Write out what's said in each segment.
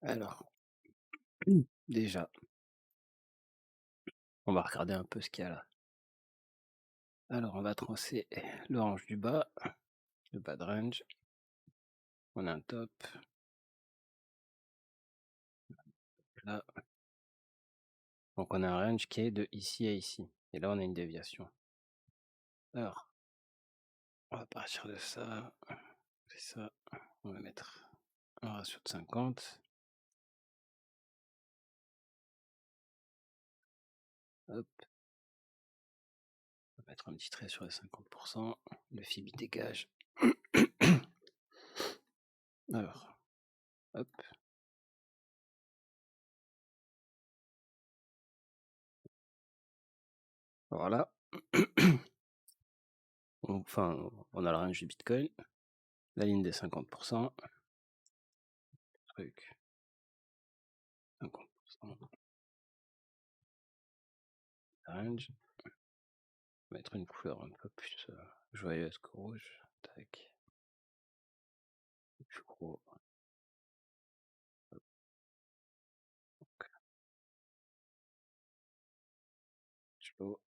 Alors, déjà, on va regarder un peu ce qu'il y a là. Alors, on va tracer le range du bas, le bas de range. On a un top, là. Donc, on a un range qui est de ici à ici. Et là, on a une déviation. Alors, on va partir de ça. C'est ça. On va mettre un ratio de 50. Hop. On va mettre un petit trait sur les 50%. Le fib il dégage. Alors, hop. Voilà. Enfin, on a le range du Bitcoin. La ligne des 50%. Truc. 50%. Range. Mettre une couleur un peu plus joyeuse que rouge. Tac. Plus gros. Slow.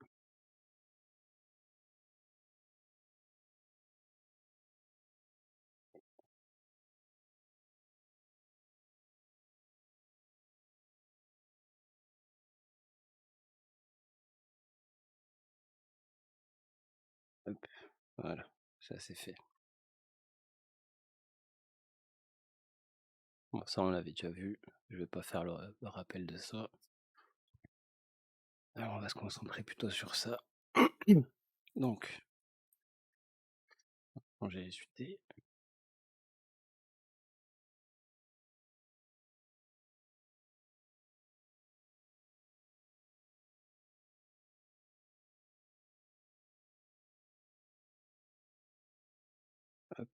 Hop. Voilà. Ça c'est fait. Bon, ça on l'avait déjà vu. Je vais pas faire le rappel de ça. Alors on va se concentrer plutôt sur ça. Donc, changer les UT. Hop.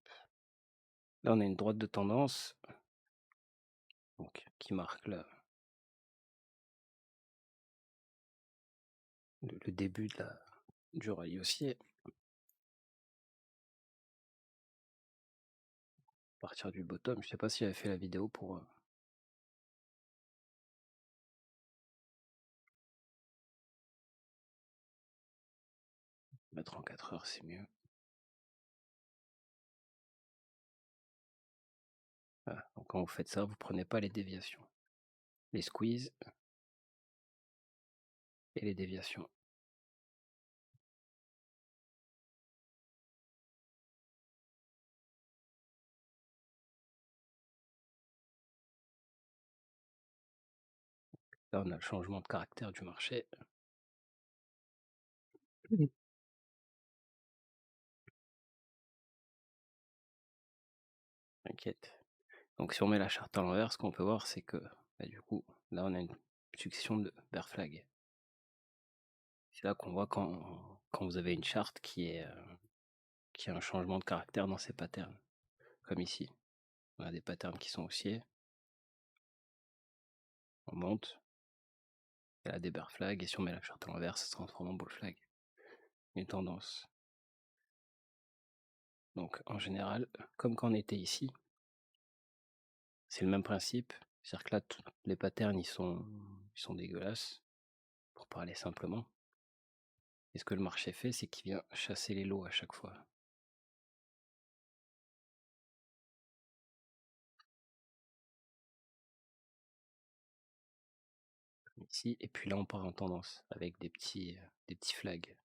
Là on a une droite de tendance. Donc, qui marque là le début de du rallye haussier. À partir du bottom. Je sais pas si j'avais fait la vidéo pour mettre en 4 heures, c'est mieux. Voilà. Donc quand vous faites ça, vous prenez pas les déviations. Les squeezes et les déviations. Là, on a le changement de caractère du marché. T'inquiète. Donc si on met la charte à l'envers, ce qu'on peut voir, c'est que bah, du coup, là, on a une succession de bear flag. C'est là qu'on voit quand vous avez une charte qui a un changement de caractère dans ses patterns. Comme ici. On a des patterns qui sont haussiers. On monte. Il y a des bear flags. Et si on met la charte à l'envers, ça se transforme en bull flag. Une tendance. Donc en général, comme quand on était ici, c'est le même principe. C'est-à-dire que là, les patterns, ils sont dégueulasses, pour parler simplement. Et ce que le marché fait, c'est qu'il vient chasser les lots à chaque fois. Comme ici, et puis là, on part en tendance, avec des petits flags.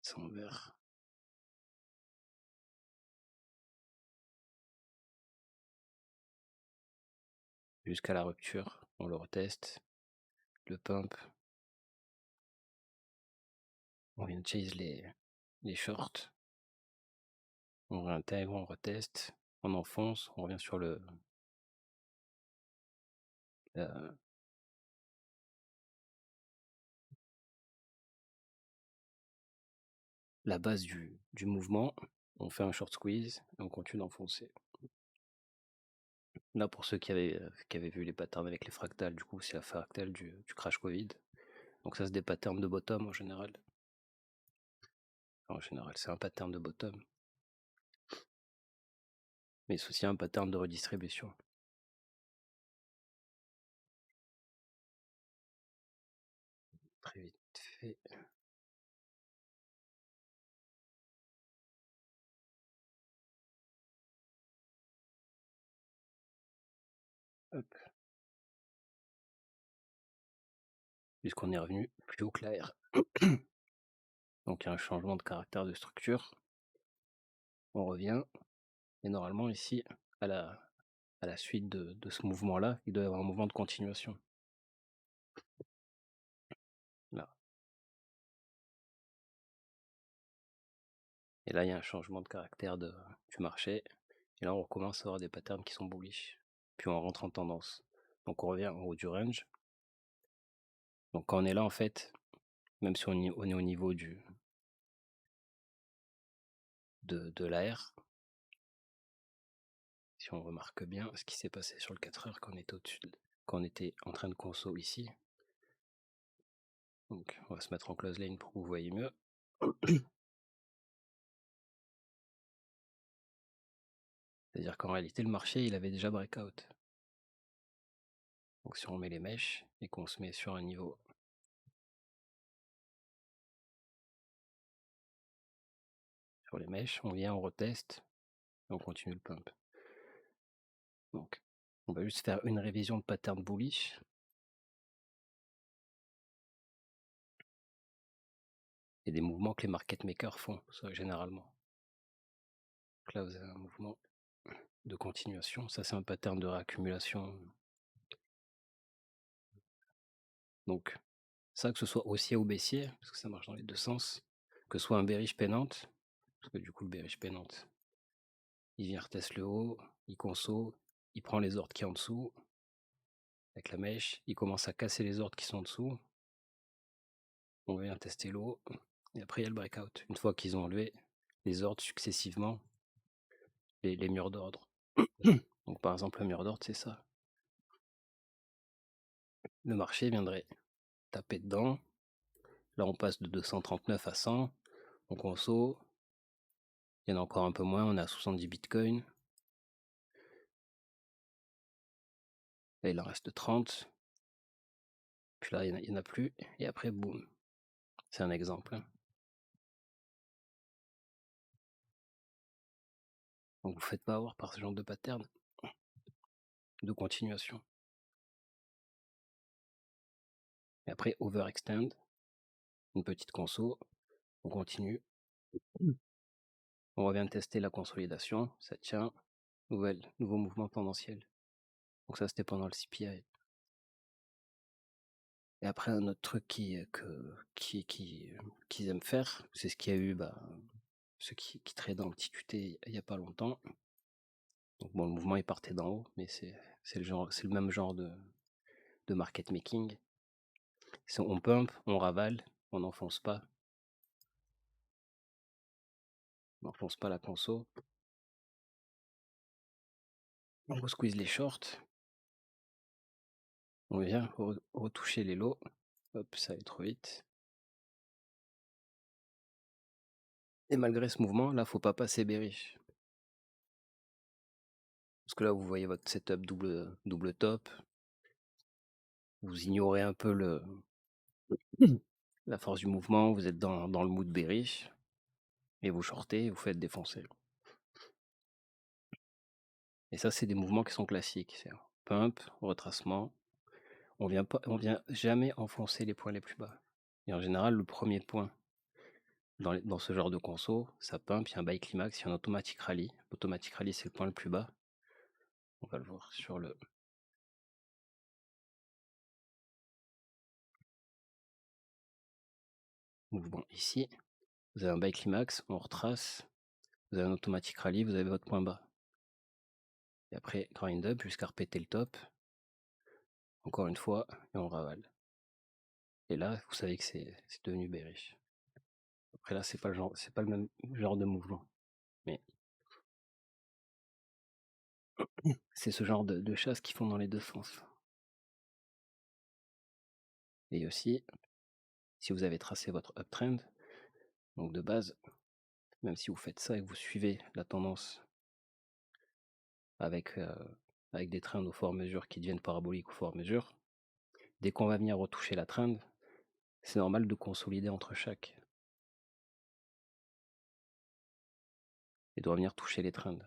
Sans vert. Jusqu'à la rupture, on le reteste. Le pump. On vient de chase les shorts. On réintègre, on reteste. On enfonce, on revient sur la base du mouvement. On fait un short squeeze et on continue d'enfoncer. Là, pour ceux qui avaient vu les patterns avec les fractales, du coup, c'est la fractale du crash Covid. Donc ça, c'est des patterns de bottom en général. En général, c'est un pattern de bottom. Mais c'est aussi un pattern de redistribution. Hop, puisqu'on est revenu plus haut que la R. Donc il y a un changement de caractère de structure. On revient et normalement ici, à la à la suite de ce mouvement-là, il doit y avoir un mouvement de continuation, là. Et là, il y a un changement de caractère du marché et là, on recommence à avoir des patterns qui sont bullish. Puis on rentre en tendance. Donc on revient en haut du range. Donc quand on est là, en fait, même si on est au niveau de la R, si on remarque bien ce qui s'est passé sur le 4 heures quand on était au-dessus quand on était en train de conso ici. Donc on va se mettre en close lane pour que vous voyez mieux. C'est-à-dire qu'en réalité, le marché, il avait déjà breakout. Donc si on met les mèches et qu'on se met sur un niveau sur les mèches, on vient, on reteste et on continue le pump. Donc on va juste faire une révision de pattern bullish. Et des mouvements que les market makers font, ça, généralement. Donc là, vous avez un mouvement de continuation. Ça, c'est un pattern de réaccumulation. Donc, ça, que ce soit haussier ou baissier, parce que ça marche dans les deux sens, que ce soit un bearish pennant, parce que du coup, le bearish pennant, il vient reteste le haut, il conso, il prend les ordres qui sont en dessous, avec la mèche, il commence à casser les ordres qui sont en dessous, on vient tester le haut, et après, il y a le breakout. Une fois qu'ils ont enlevé les ordres successivement, les murs d'ordre. Donc, par exemple, le mur d'ordre, c'est ça. Le marché viendrait taper dedans. Là, on passe de 239 à 100. On conso. Il y en a encore un peu moins. On est à 70 bitcoins. Là, il en reste 30. Puis là, il n'y en a plus. Et après, boum. C'est un exemple. Donc, vous ne faites pas avoir par ce genre de pattern de continuation. Et après, overextend. Une petite conso. On continue. On revient tester la consolidation. Ça tient. Nouveau mouvement tendanciel. Donc ça, c'était pendant le CPI. Et après, un autre truc qu'ils aiment faire, c'est ce qu'il y a eu, ceux qui tradaient en petit QT il n'y a pas longtemps. Donc bon, le mouvement il partait d'en haut, mais c'est le même genre de market making. On pump, on ravale, on n'enfonce pas. On n'enfonce pas la conso. On squeeze les shorts. On vient retoucher les lots. Hop, ça allait trop vite. Et malgré ce mouvement, là, faut pas passer bearish. Parce que là, vous voyez votre setup double top. Vous ignorez un peu la force du mouvement, vous êtes dans le mood bearish. Et vous shortez et vous faites défoncer. Et ça, c'est des mouvements qui sont classiques. C'est pump, retracement. On vient jamais enfoncer les points les plus bas. Et en général, le premier point dans ce genre de conso, ça pump, il y a un buy climax, il y a un automatic rally. L'automatic rally, c'est le point le plus bas. On va le voir sur le mouvement ici. Vous avez un buy climax, on retrace. Vous avez un automatic rally, vous avez votre point bas. Et après, grind up jusqu'à repéter le top. Encore une fois, et on ravale. Et là, vous savez que c'est devenu bearish. Après là, c'est pas le même genre de mouvement. Mais c'est ce genre de chasse qu'ils font dans les deux sens. Et aussi, si vous avez tracé votre uptrend, donc de base, même si vous faites ça et que vous suivez la tendance avec des trends au fur et à mesure qui deviennent paraboliques au fur et à mesure, dès qu'on va venir retoucher la trend, c'est normal de consolider entre chaque et de revenir toucher les trends.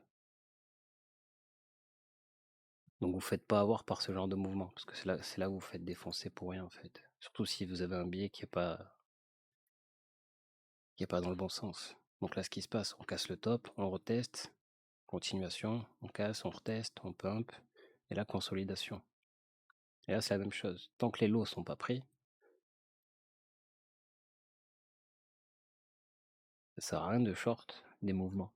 Donc vous faites pas avoir par ce genre de mouvement, parce que c'est là où vous faites défoncer pour rien, en fait. Surtout si vous avez un biais qui est pas dans le bon sens. Donc là, ce qui se passe, on casse le top, on reteste, continuation, on casse, on reteste, on pump, et là, consolidation. Et là, c'est la même chose. Tant que les lots sont pas pris, ça sert à rien de short des mouvements.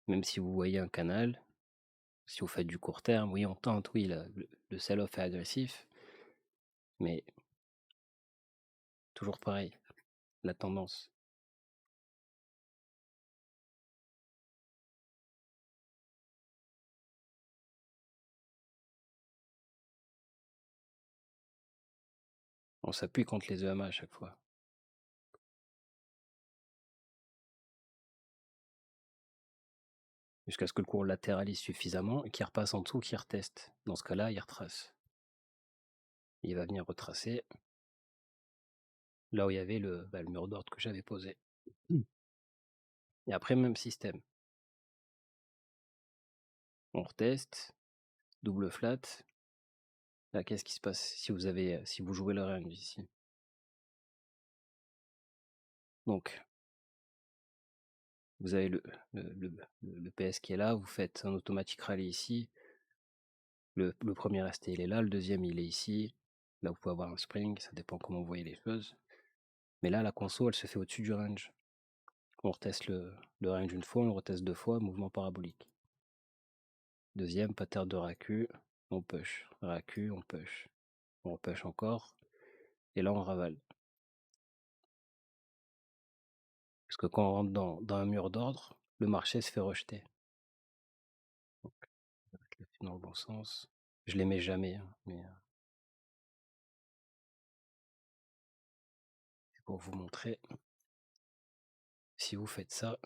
Même si vous voyez un canal, si vous faites du court terme, oui, on tente, oui, le sell-off est agressif, mais toujours pareil, la tendance. On s'appuie contre les EMA à chaque fois. Jusqu'à ce que le cours latéralise suffisamment et qu'il repasse en dessous, qu'il reteste. Dans ce cas-là, il retrace. Il va venir retracer là où il y avait le mur d'ordre que j'avais posé. Et après, même système. On reteste, double flat. Là, qu'est-ce qui se passe si vous jouez le range ici? Donc, vous avez le PS qui est là, vous faites un automatique rallye ici. Le premier resté, il est là, le deuxième, il est ici. Là, vous pouvez avoir un spring, ça dépend comment vous voyez les choses. Mais là, la conso, elle se fait au-dessus du range. On reteste le range une fois, on le reteste deux fois, mouvement parabolique. Deuxième, pattern de racu, on push. Racu, on push. On push encore. Et là, on ravale. Parce que quand on rentre dans un mur d'ordre, le marché se fait rejeter. Donc, je vais mettre le fil dans le bon sens. Je les mets jamais, hein, mais c'est pour vous montrer. Si vous faites ça,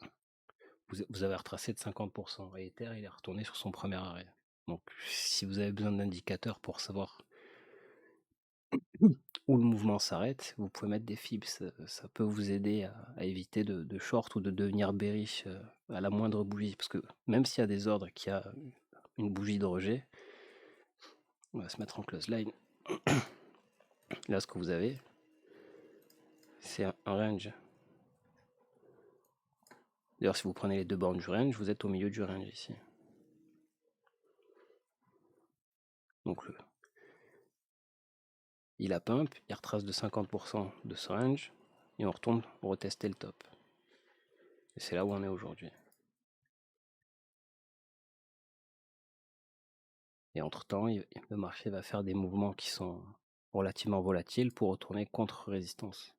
vous avez retracé de 50%. Et Ether, il est retourné sur son premier arrêt. Donc, si vous avez besoin d'indicateurs pour savoir où le mouvement s'arrête, vous pouvez mettre des fibs. Ça peut vous aider à éviter de short ou de devenir bearish à la moindre bougie. Parce que même s'il y a des ordres qui a une bougie de rejet, on va se mettre en close line. Là, ce que vous avez, c'est un range. D'ailleurs, si vous prenez les deux bornes du range, vous êtes au milieu du range ici. Donc, il a pump, il retrace de 50% de ce range, et on retourne retester le top. Et c'est là où on est aujourd'hui. Et entre-temps, le marché va faire des mouvements qui sont relativement volatiles pour retourner contre résistance.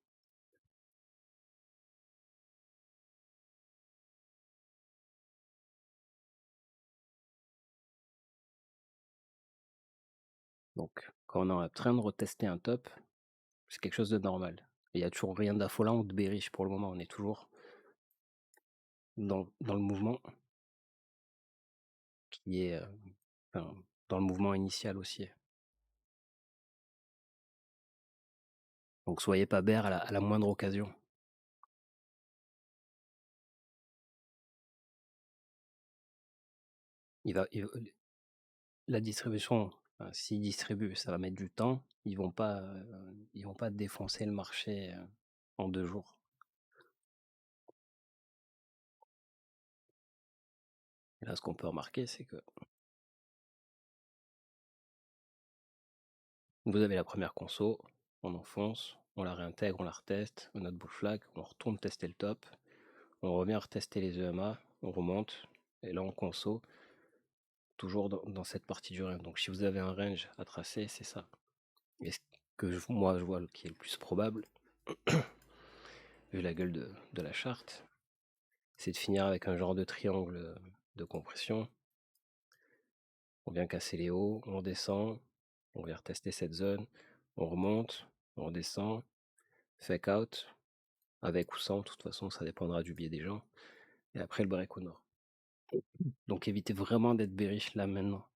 Donc, quand on est en train de retester un top, c'est quelque chose de normal. Il n'y a toujours rien d'affolant ou de bearish pour le moment. On est toujours dans le mouvement qui est enfin, dans le mouvement initial aussi. Donc soyez pas bear à la moindre occasion. La distribution, enfin, s'ils distribuent, ça va mettre du temps. Ils vont pas défoncer le marché en 2 jours. Et là, ce qu'on peut remarquer, c'est que vous avez la première conso, on enfonce, on la réintègre, on la reteste, on a notre bull flag, on retourne tester le top, on revient retester les EMA, on remonte, et là on conso, toujours dans cette partie du range. Donc si vous avez un range à tracer, c'est ça. Et ce que moi je vois qui est le plus probable, vu la gueule de la charte, c'est de finir avec un genre de triangle de compression. On vient casser les hauts, on descend, on vient retester cette zone, on remonte, on redescend, fake out, avec ou sans, de toute façon ça dépendra du biais des gens, et après le break au nord. Donc évitez vraiment d'être bearish là maintenant.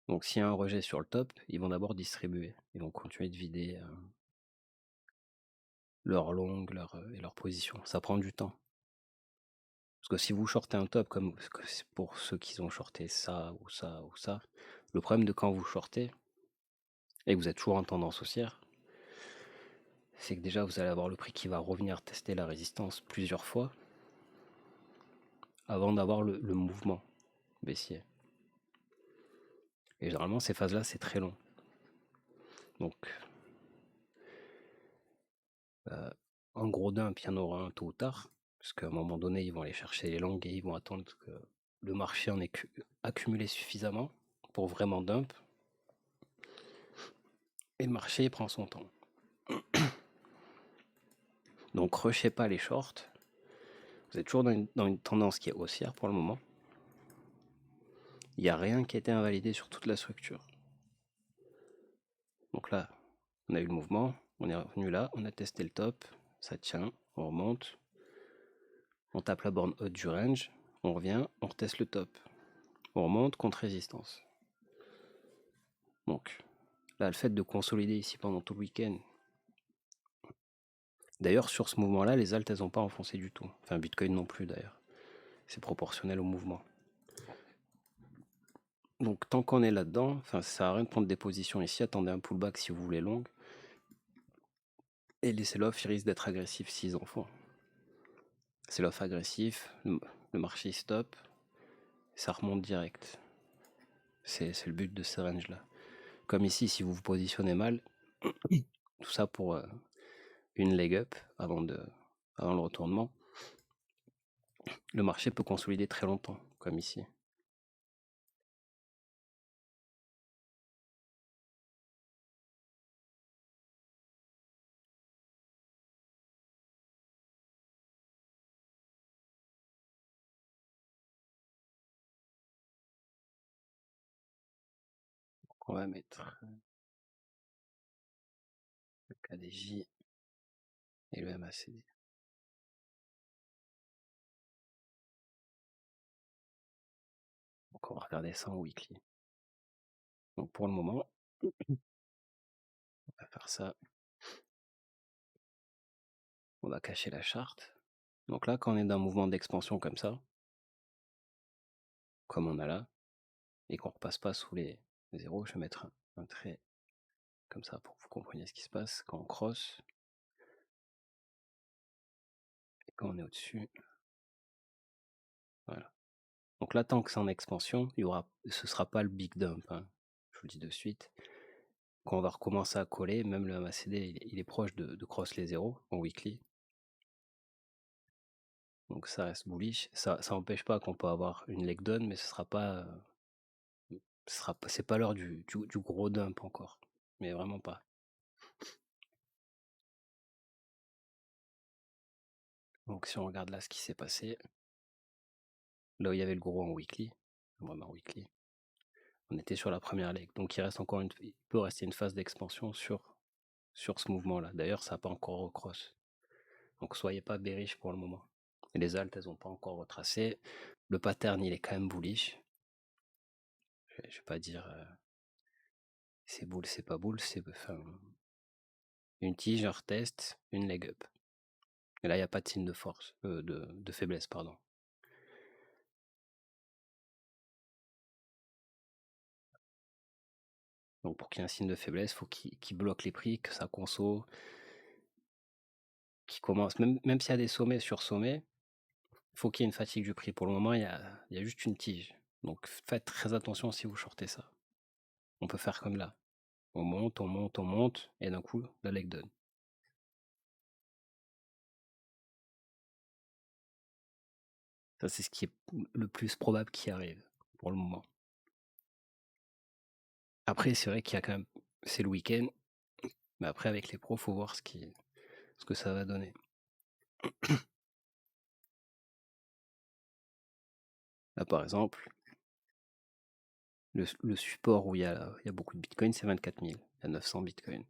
Donc s'il y a un rejet sur le top, ils vont d'abord distribuer, ils vont continuer de vider leur long, et leur position. Ça prend du temps. Parce que si vous shortez un top comme c'est pour ceux qui ont shorté ça ou ça ou ça, le problème de quand vous shortez et que vous êtes toujours en tendance haussière, c'est que déjà vous allez avoir le prix qui va revenir tester la résistance plusieurs fois avant d'avoir le mouvement baissier. Et généralement ces phases-là c'est très long. Donc en gros dump, il y en aura un tôt ou tard, parce qu'à un moment donné ils vont aller chercher les longues et ils vont attendre que le marché en ait accumulé suffisamment pour vraiment dump. Et le marché prend son temps. Donc rushez pas les shorts. Vous êtes toujours dans une tendance qui est haussière pour le moment. Il n'y a rien qui a été invalidé sur toute la structure. Donc là, on a eu le mouvement, on est revenu là, on a testé le top, ça tient, on remonte, on tape la borne haute du range, on revient, on reteste le top, on remonte contre résistance. Donc là, le fait de consolider ici pendant tout le week-end. D'ailleurs, sur ce mouvement-là, les altes, elles n'ont pas enfoncé du tout. Enfin, Bitcoin non plus d'ailleurs. C'est proportionnel au mouvement. Donc tant qu'on est là-dedans, ça sert à rien de prendre des positions ici, attendez un pullback si vous voulez long. Et les sell-off, ils risquent d'être agressifs s'ils en font. Sell-off agressif, le marché stop, ça remonte direct. C'est le but de ces ranges-là. Comme ici, si vous vous positionnez mal, tout ça pour une leg up avant le retournement, le marché peut consolider très longtemps, comme ici. Donc on va mettre le KDJ et le MACD. Donc on va regarder ça en weekly. Donc pour le moment, on va faire ça. On va cacher la charte. Donc là, quand on est dans un mouvement d'expansion comme ça, comme on a là, et qu'on repasse pas sous les zéros, je vais mettre un trait comme ça pour que vous compreniez ce qui se passe quand on cross. Et quand on est au-dessus, voilà. Donc là, tant que c'est en expansion, ce sera pas le big dump, hein. Je vous le dis de suite. Quand on va recommencer à coller, même le MACD, il est proche de cross les zéros en weekly. Donc ça reste bullish. Ça n'empêche pas qu'on peut avoir une leg down, mais ce sera pas, c'est pas l'heure du gros dump encore. Mais vraiment pas. Donc si on regarde là ce qui s'est passé, là où il y avait le gros en weekly, vraiment en weekly, on était sur la première leg. Donc il peut rester une phase d'expansion sur ce mouvement-là. D'ailleurs, ça n'a pas encore recross. Donc soyez pas bearish pour le moment. Et les altes, elles n'ont pas encore retracé. Le pattern, il est quand même bullish. Je vais pas dire c'est bull, c'est pas bull, c'est une tige, un retest, une leg up. Et là, il n'y a pas de signe de force, de faiblesse, pardon. Donc pour qu'il y ait un signe de faiblesse, il faut qu'il bloque les prix, que ça conso, qu'il commence, même s'il y a des sommets sur sommets, il faut qu'il y ait une fatigue du prix. Pour le moment, il y a juste une tige. Donc faites très attention si vous shortez ça. On peut faire comme là. On monte, on monte, on monte, et d'un coup, la leg down. Ça, c'est ce qui est le plus probable qui arrive pour le moment. Après, c'est vrai qu'il y a quand même, c'est le week-end, mais après, avec les pros, faut voir ce que ça va donner. Là, par exemple, le support où il y a beaucoup de bitcoin, c'est 24 000. Il y a 900 bitcoin.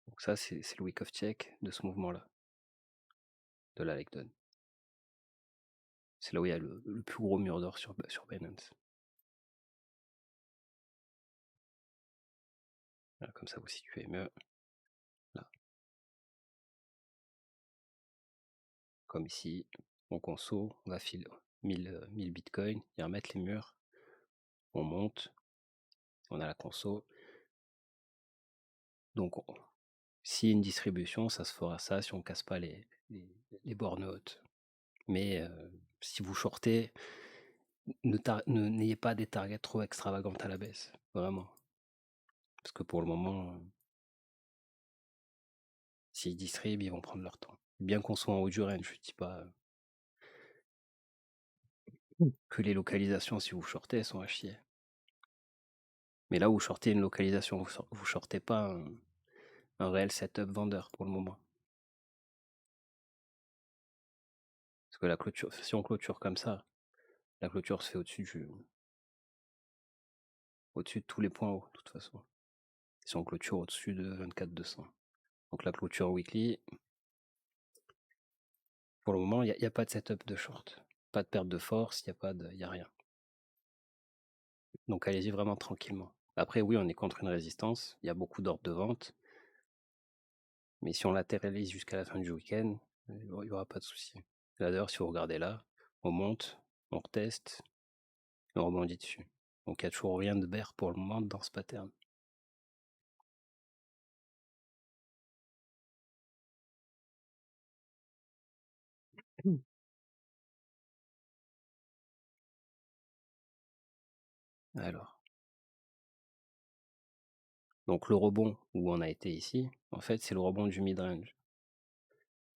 Donc ça, c'est le week of check de ce mouvement-là, de la leg down. C'est là où il y a le plus gros mur d'or sur Binance. Voilà, comme ça, vous situez mieux. Là. comme ici, en conso, on va filer 1000 bitcoins et remettre les murs, on monte, on a la conso. Donc s'il y a une distribution, ça se fera ça si on casse pas les bornes hautes. Mais si vous shortez, n'ayez pas des targets trop extravagantes à la baisse, vraiment. Parce que pour le moment, s'ils distribuent, ils vont prendre leur temps. Bien qu'on soit en haut du range, je dis pas que les localisations, si vous shortez, elles sont à chier. Mais là où vous shortez une localisation, vous shortez pas un réel setup vendeur pour le moment. Parce que la clôture, si on clôture comme ça, la clôture se fait au-dessus de tous les points hauts, de toute façon. Si on clôture au-dessus de 24 200. Donc la clôture weekly, pour le moment, il n'y a pas de setup de short. Pas de perte de force, il n'y a rien. Donc allez-y vraiment tranquillement. Après, oui, on est contre une résistance, il y a beaucoup d'ordres de vente. Mais si on latéralise jusqu'à la fin du week-end, il n'y aura pas de souci. Là d'ailleurs, si vous regardez là, on monte, on reteste, et on rebondit dessus. Donc il n'y a toujours rien de bear pour le moment dans ce pattern. Alors, donc le rebond où on a été ici, en fait, c'est le rebond du mid-range.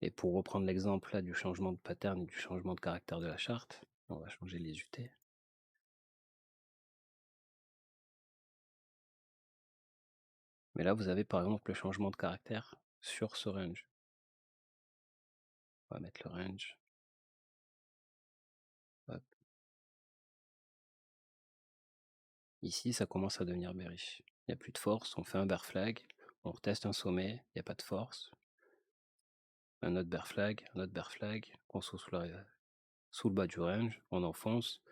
Et pour reprendre l'exemple là du changement de pattern et du changement de caractère de la charte, on va changer les UT. Mais là, vous avez par exemple le changement de caractère sur ce range. On va mettre le range. Hop. Ici, ça commence à devenir bearish. Il n'y a plus de force, on fait un bear flag, on reteste un sommet, il n'y a pas de force. Un autre bear flag, on saute sous le bas du range, on enfonce,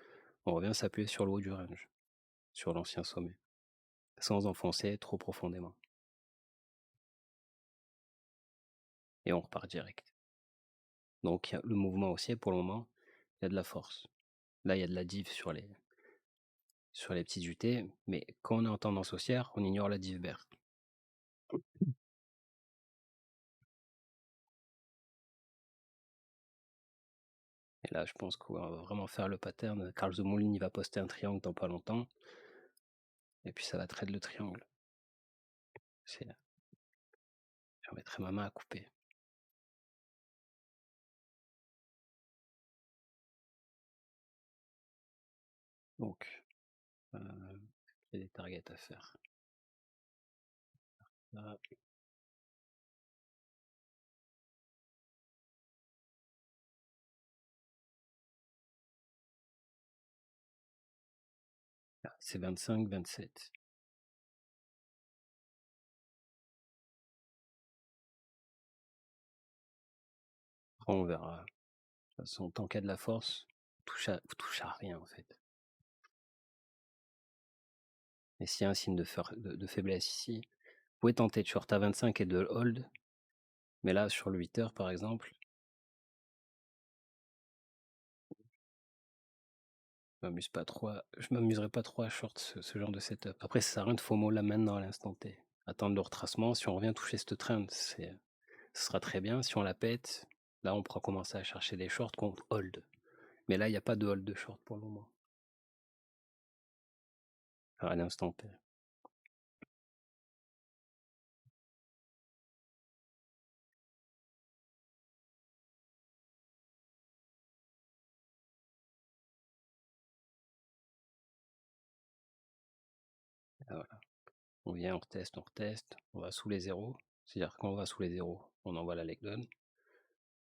on revient s'appuyer sur le haut du range, sur l'ancien sommet, sans enfoncer trop profondément. Et on repart direct. Donc le mouvement haussier, pour le moment, il y a de la force. Là, il y a de la div sur les petites UT, mais quand on est en tendance haussière, on ignore la div bear. Et là, je pense qu'on va vraiment faire le pattern. Carl Zumulin, il va poster un triangle dans pas longtemps. Et puis ça va trade le triangle. Je remettrai ma main à couper. Donc, il y a des targets à faire. Là, c'est 25, 27. Après, on verra. De toute façon, tant qu'il y a de la force, vous touchez à rien en fait. Et s'il y a un signe de faiblesse ici, vous pouvez tenter de short à 25 et de hold. Mais là, sur le 8 heures par exemple, je m'amuserai pas trop à short ce genre de setup. Après, ça sert à rien de FOMO là maintenant à l'instant T. Attendre le retracement, si on revient toucher cette trend, ce sera très bien. Si on la pète, là on pourra commencer à chercher des shorts contre hold. Mais là, il n'y a pas de hold de short pour le moment. À l'instant T. Ah, voilà. On vient, on reteste, on va sous les zéros. C'est-à-dire quand on va sous les zéros, on envoie la leg down.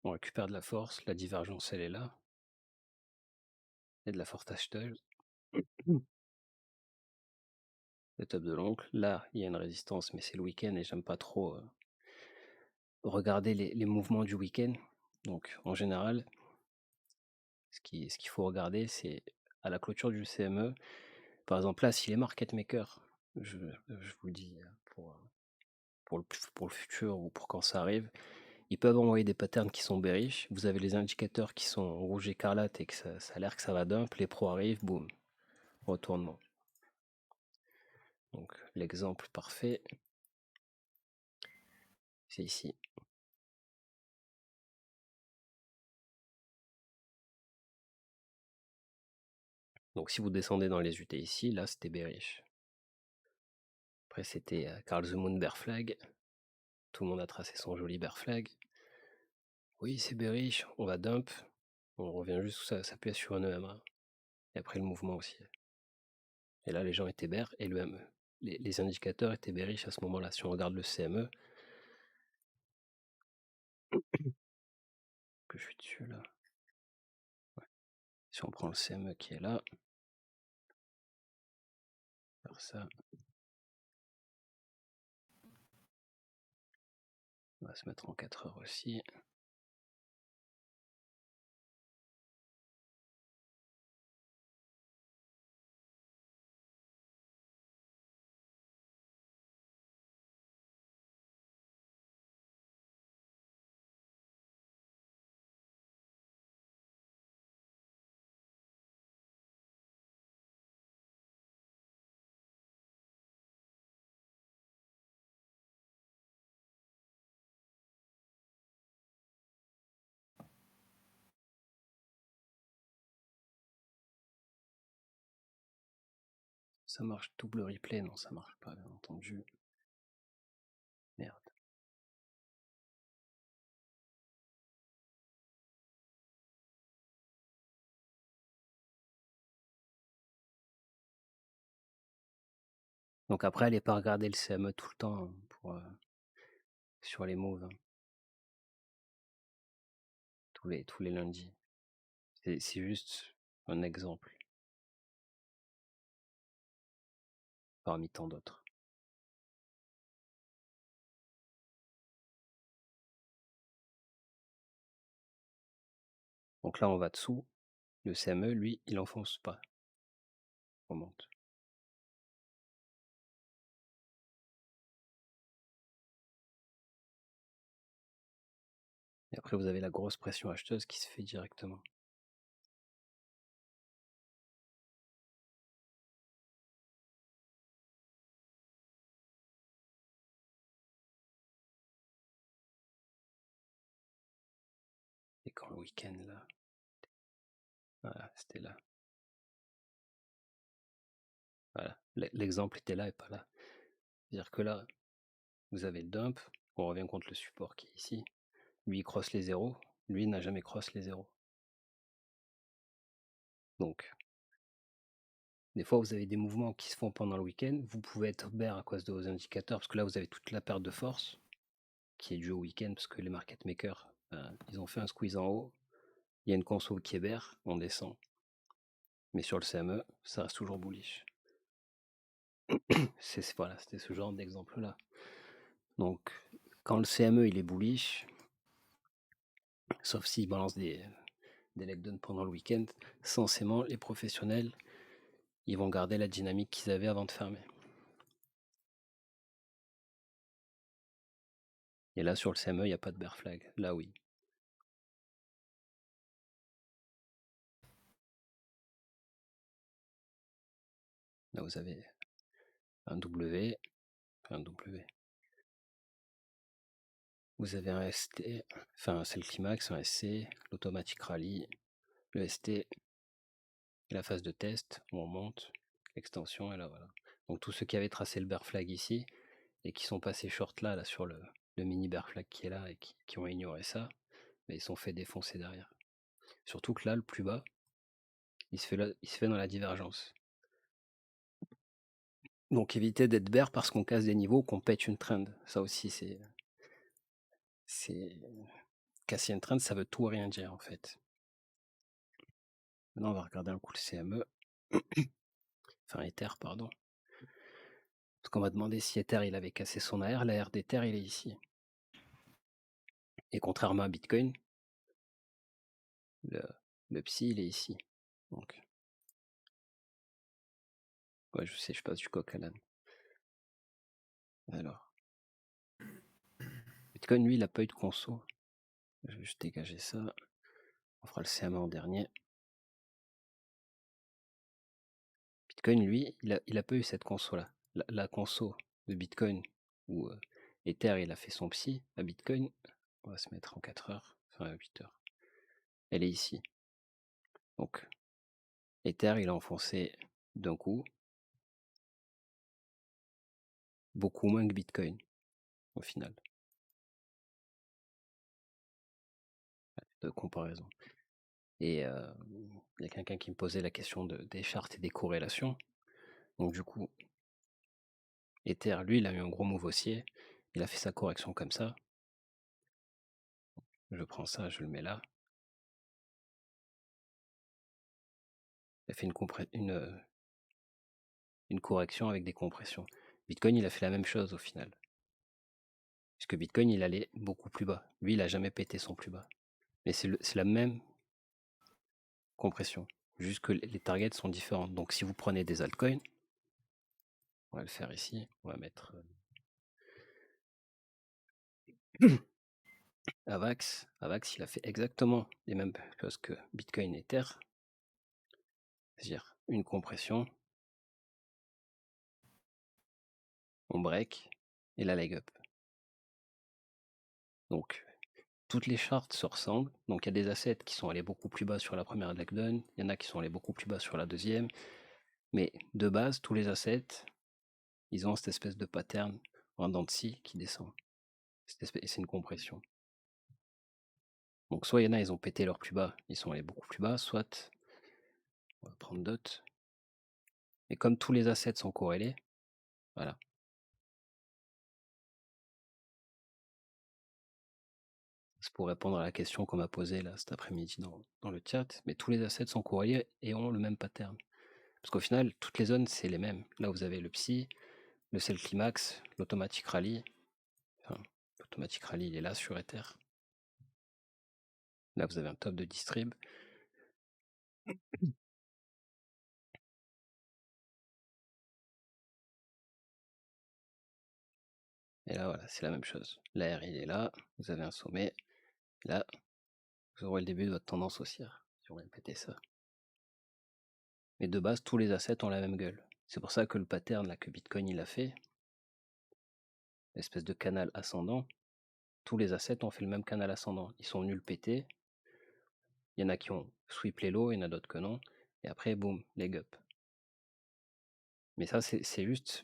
On récupère de la force, la divergence elle est là. Il y a de la force acheteuse. Le top de l'oncle. Là, il y a une résistance, mais c'est le week-end et j'aime pas trop regarder les mouvements du week-end. Donc en général, ce qu'il faut regarder, c'est à la clôture du CME. Par exemple, là, si les market makers, je vous le dis pour le futur ou pour quand ça arrive, Ils peuvent envoyer des patterns qui sont bearish. Vous avez les indicateurs qui sont rouge écarlate et que ça a l'air que ça va dump. Les pros arrivent, boum, retournement. Donc l'exemple parfait, c'est ici. Donc si vous descendez dans les UT ici, là c'était bearish. Après c'était Carl the Moon bear flag. Tout le monde a tracé son joli bear flag. Oui, c'est bearish, on va dump. On revient juste où ça s'appuie sur un EMA. Et après le mouvement aussi. Et là les gens étaient bear et le ME. Les indicateurs étaient bearish à ce moment-là. Si on regarde le CME, que je suis dessus là. Ouais. Si on prend le CME qui est là, faire ça. On va se mettre en 4 heures aussi. Ça marche double replay? Non, ça marche pas, bien entendu. Merde. Donc après, allez pas regarder le CME tout le temps hein, pour, sur les moves. Hein. Tous les lundis. C'est juste un exemple parmi tant d'autres. Donc là, on va dessous. Le CME, lui, il enfonce pas. On monte. Et après, vous avez la grosse pression acheteuse qui se fait directement. Et quand le week-end, là, voilà, c'était là. Voilà, l'exemple était là et pas là. C'est-à-dire que là, vous avez le dump, on revient contre le support qui est ici. Lui, il crosse les zéros, lui n'a jamais cross les zéros. Donc, des fois, vous avez des mouvements qui se font pendant le week-end. Vous pouvez être bear à cause de vos indicateurs, parce que là, vous avez toute la perte de force qui est due au week-end, parce que les market makers, ils ont fait un squeeze en haut. Il y a une conso qui est bear, on descend. Mais sur le CME, ça reste toujours bullish. Voilà, c'était ce genre d'exemple-là. Donc, quand le CME il est bullish, sauf s'il balance des leg down pendant le week-end, censément, les professionnels, ils vont garder la dynamique qu'ils avaient avant de fermer. Et là, sur le CME, il n'y a pas de bear flag. Là, oui. Là, vous avez un W, un W. Vous avez un ST, enfin, c'est le climax, un SC, l'automatique rallye, le ST, et la phase de test, où on monte, l'extension, et là, voilà. Donc, tous ceux qui avaient tracé le bear flag ici, et qui sont passés short là sur le mini bear flag qui est là, et qui ont ignoré ça, mais ils sont fait défoncer derrière. Surtout que là, le plus bas, il se fait dans la divergence. Donc évitez d'être bear parce qu'on casse des niveaux, qu'on pète une trend. Ça aussi, c'est casser une trend, ça veut tout rien dire en fait. Maintenant, on va regarder un coup le CME. Enfin, Ether, pardon. Parce qu'on m'a demandé si Ether il avait cassé son AR. L'AR d'Ether, il est ici. Et contrairement à Bitcoin, le psy, il est ici. Donc, ouais, je sais, je passe du coq à l'âne. Alors, Bitcoin, lui, il n'a pas eu de conso. Je vais juste dégager ça. On fera le CMA en dernier. Bitcoin, lui, il a pas eu cette conso-là. La conso de Bitcoin, où Ether, il a fait son psy à Bitcoin. On va se mettre en 4 heures, enfin 8 heures. Elle est ici. Donc, Ether, il a enfoncé d'un coup beaucoup moins que Bitcoin, au final, de comparaison. Et il y a quelqu'un qui me posait la question des chartes et des corrélations. Donc du coup, Ether, lui, il a eu un gros move haussier. Il a fait sa correction comme ça. Je prends ça, je le mets là. Il a fait une correction avec des compressions. Bitcoin, il a fait la même chose au final. Puisque Bitcoin, il allait beaucoup plus bas. Lui, il n'a jamais pété son plus bas. Mais c'est la même compression. Juste que les targets sont différents. Donc si vous prenez des altcoins, on va le faire ici. On va mettre Avax. Avax, il a fait exactement les mêmes choses que Bitcoin et Ether. C'est-à-dire une compression, on break et la leg up. Donc toutes les charts se ressemblent. Donc il y a des assets qui sont allés beaucoup plus bas sur la première leg down, il y en a qui sont allés beaucoup plus bas sur la deuxième. Mais de base, tous les assets, ils ont cette espèce de pattern en dents de scie qui descend. C'est une compression. Donc soit il y en a, ils ont pété leur plus bas, ils sont allés beaucoup plus bas, soit, on va prendre d'autres. Et comme tous les assets sont corrélés, voilà. C'est pour répondre à la question qu'on m'a posée là cet après-midi dans le chat, mais tous les assets sont corrélés et ont le même pattern. Parce qu'au final, toutes les zones, c'est les mêmes. Là, vous avez le psy, le sell climax, l'automatic rally. Enfin, l'automatic rally, il est là sur Ether. Là, vous avez un top de distrib. Et là, voilà, c'est la même chose. L'AR, il est là. Vous avez un sommet. Là, vous aurez le début de votre tendance haussière, si on répétait ça. Mais de base, tous les assets ont la même gueule. C'est pour ça que le pattern là, que Bitcoin il a fait, l'espèce de canal ascendant, tous les assets ont fait le même canal ascendant. Ils sont nuls pétés. Il y en a qui ont sweep les lows, il y en a d'autres que non. Et après, boum, leg up. Mais ça, c'est juste,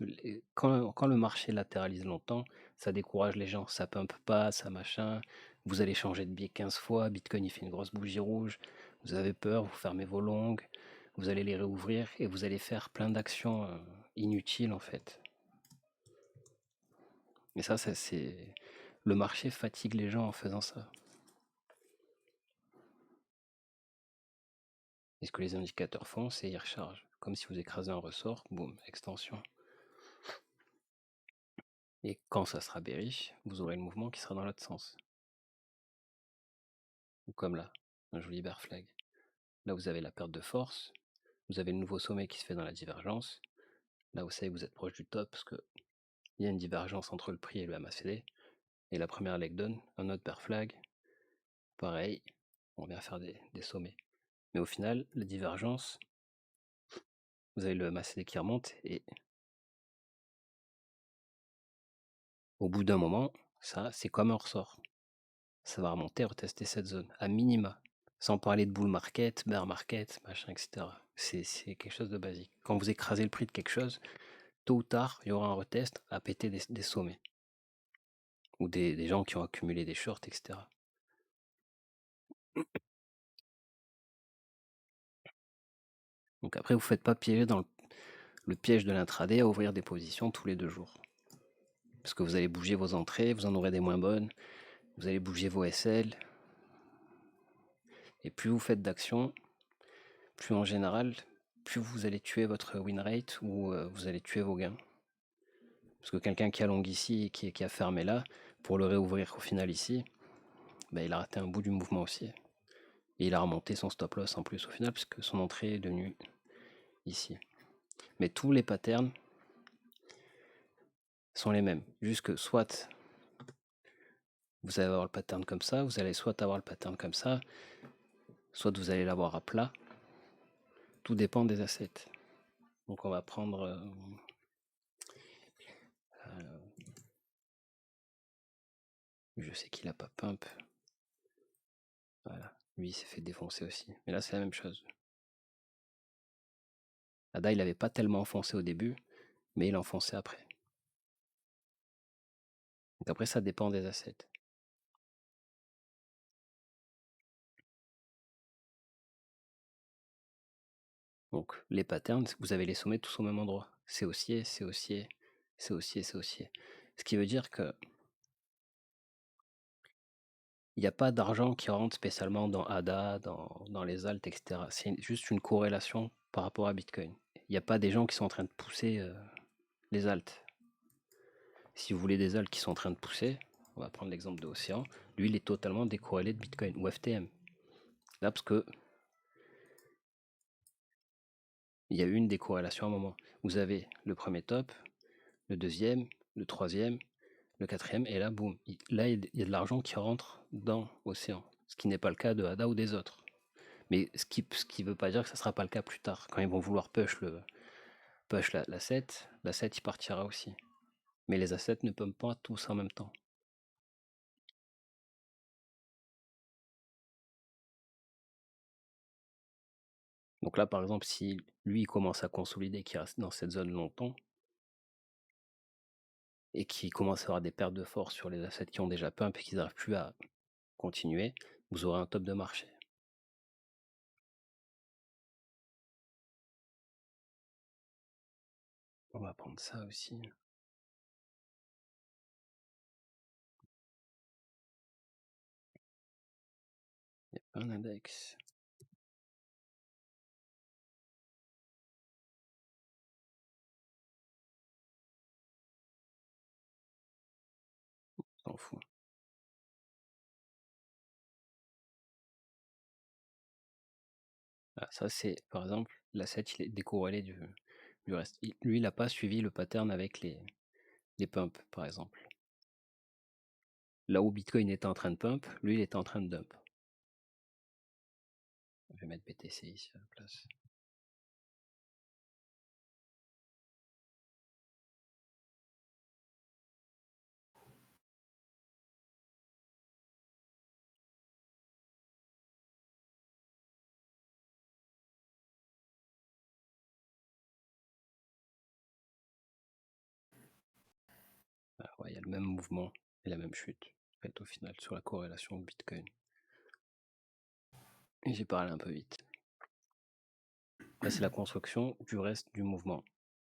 quand le marché latéralise longtemps, ça décourage les gens. Ça pump pas, ça machin. Vous allez changer de biais 15 fois. Bitcoin, il fait une grosse bougie rouge. Vous avez peur, vous fermez vos longues. Vous allez les réouvrir et vous allez faire plein d'actions inutiles en fait. Mais ça, c'est. Le marché fatigue les gens en faisant ça. Et ce que les indicateurs font, c'est ils rechargent. Comme si vous écrasez un ressort, boum, extension. Et quand ça sera bearish, vous aurez le mouvement qui sera dans l'autre sens. Ou comme là, un joli bear flag. Là, vous avez la perte de force. Vous avez le nouveau sommet qui se fait dans la divergence. Là, vous savez que vous êtes proche du top parce qu'il y a une divergence entre le prix et le MACD. Et la première leg down, un autre bear flag. Pareil, on vient faire des sommets. Mais au final, la divergence, vous avez le MACD qui remonte et au bout d'un moment, ça, c'est comme un ressort. Ça va remonter, retester cette zone, à minima. Sans parler de bull market, bear market, machin, etc. C'est quelque chose de basique. Quand vous écrasez le prix de quelque chose, tôt ou tard, il y aura un retest à péter des sommets. Ou des gens qui ont accumulé des shorts, etc. Donc après, vous ne faites pas piéger dans le piège de l'intraday à ouvrir des positions tous les 2 jours. Parce que vous allez bouger vos entrées, vous en aurez des moins bonnes, vous allez bouger vos SL. Et plus vous faites d'actions, plus en général, plus vous allez tuer votre win rate ou vous allez tuer vos gains. Parce que quelqu'un qui a long ici et qui a fermé là, pour le réouvrir au final ici, bah, il a raté un bout du mouvement aussi. Et il a remonté son stop loss en plus au final, puisque son entrée est devenue ici. Mais tous les patterns sont les mêmes. Juste que soit vous allez avoir le pattern comme ça, vous allez soit avoir le pattern comme ça, soit vous allez l'avoir à plat. Tout dépend des assets. Donc on va prendre je sais qu'il a pas pump. Voilà, lui il s'est fait défoncer aussi. Mais là c'est la même chose. Ada il avait pas tellement enfoncé au début, mais il a enfoncé après. Donc après ça dépend des assets. Donc les patterns, vous avez les sommets tous au même endroit. C'est haussier, c'est haussier, c'est haussier, c'est haussier. Ce qui veut dire que il n'y a pas d'argent qui rentre spécialement dans ADA, dans les alts, etc. C'est juste une corrélation par rapport à Bitcoin. Il n'y a pas des gens qui sont en train de pousser les alts. Si vous voulez des alts qui sont en train de pousser, on va prendre l'exemple de Océan, lui il est totalement décorrélé de Bitcoin ou FTM. Là parce que il y a eu une décorrélation à un moment. Vous avez le premier top, le deuxième, le troisième, le quatrième, et là, boum, là, il y a de l'argent qui rentre dans Océan, ce qui n'est pas le cas de Ada ou des autres. Mais ce qui veut pas dire que ça sera pas le cas plus tard. Quand ils vont vouloir push l'asset, l'asset il partira aussi. Mais les assets ne pumpent pas tous en même temps. Donc là, par exemple, si lui il commence à consolider, qu'il reste dans cette zone longtemps, et qu'il commence à avoir des pertes de force sur les assets qui ont déjà pump et qu'ils n'arrivent plus à continuer, vous aurez un top de marché. On va prendre ça aussi. Il n'y a pas un index. S'en fout. Ah, ça, c'est, par exemple, l'asset, il est décorrélé du reste. Lui, il n'a pas suivi le pattern avec les pumps, par exemple. Là où Bitcoin était en train de pump, lui, il était en train de dump. Je vais mettre BTC ici à la place. Ah, ouais, il y a le même mouvement et la même chute, en fait, au final, sur la corrélation de Bitcoin. Et j'ai parlé un peu vite. Là, c'est la construction du reste du mouvement.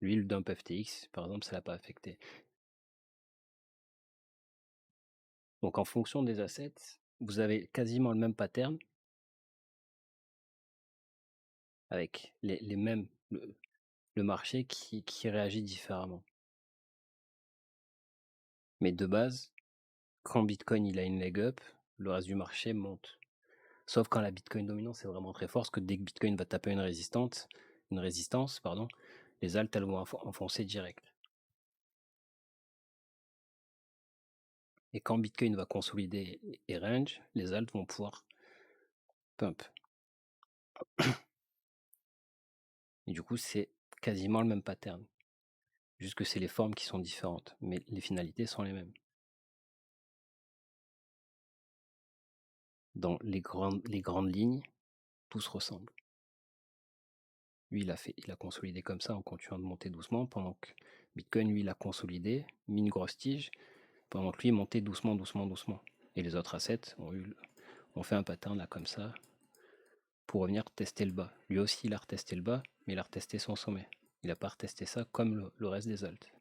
Lui, le dump FTX, par exemple, ça l'a pas affecté. Donc, en fonction des assets, vous avez quasiment le même pattern avec les mêmes, le marché qui réagit différemment. Mais de base, quand Bitcoin il a une leg up, le reste du marché monte. Sauf quand la Bitcoin dominance est vraiment très forte, parce que dès que Bitcoin va taper une résistance, les alts elles vont enfoncer direct. Et quand Bitcoin va consolider et range, les alts vont pouvoir pump. Et du coup, c'est quasiment le même pattern. Juste que c'est les formes qui sont différentes, mais les finalités sont les mêmes. Dans les grandes lignes, tout se ressemble. Lui, il a consolidé comme ça en continuant de monter doucement, pendant que Bitcoin, lui, il a consolidé, mis une grosse tige, pendant que lui, il montait doucement, doucement, doucement. Et les autres assets ont fait un pattern là comme ça pour revenir tester le bas. Lui aussi, il a retesté le bas, mais il a retesté son sommet. Il n'a pas retesté ça comme le reste des alts.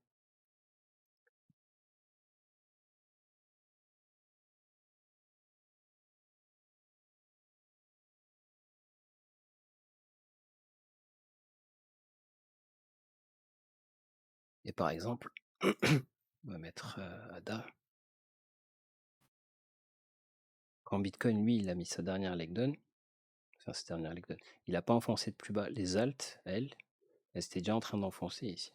Et par exemple, on va mettre ADA. Quand Bitcoin, lui, il a mis sa dernière leg down, il n'a pas enfoncé de plus bas. Les alts, elles étaient déjà en train d'enfoncer ici.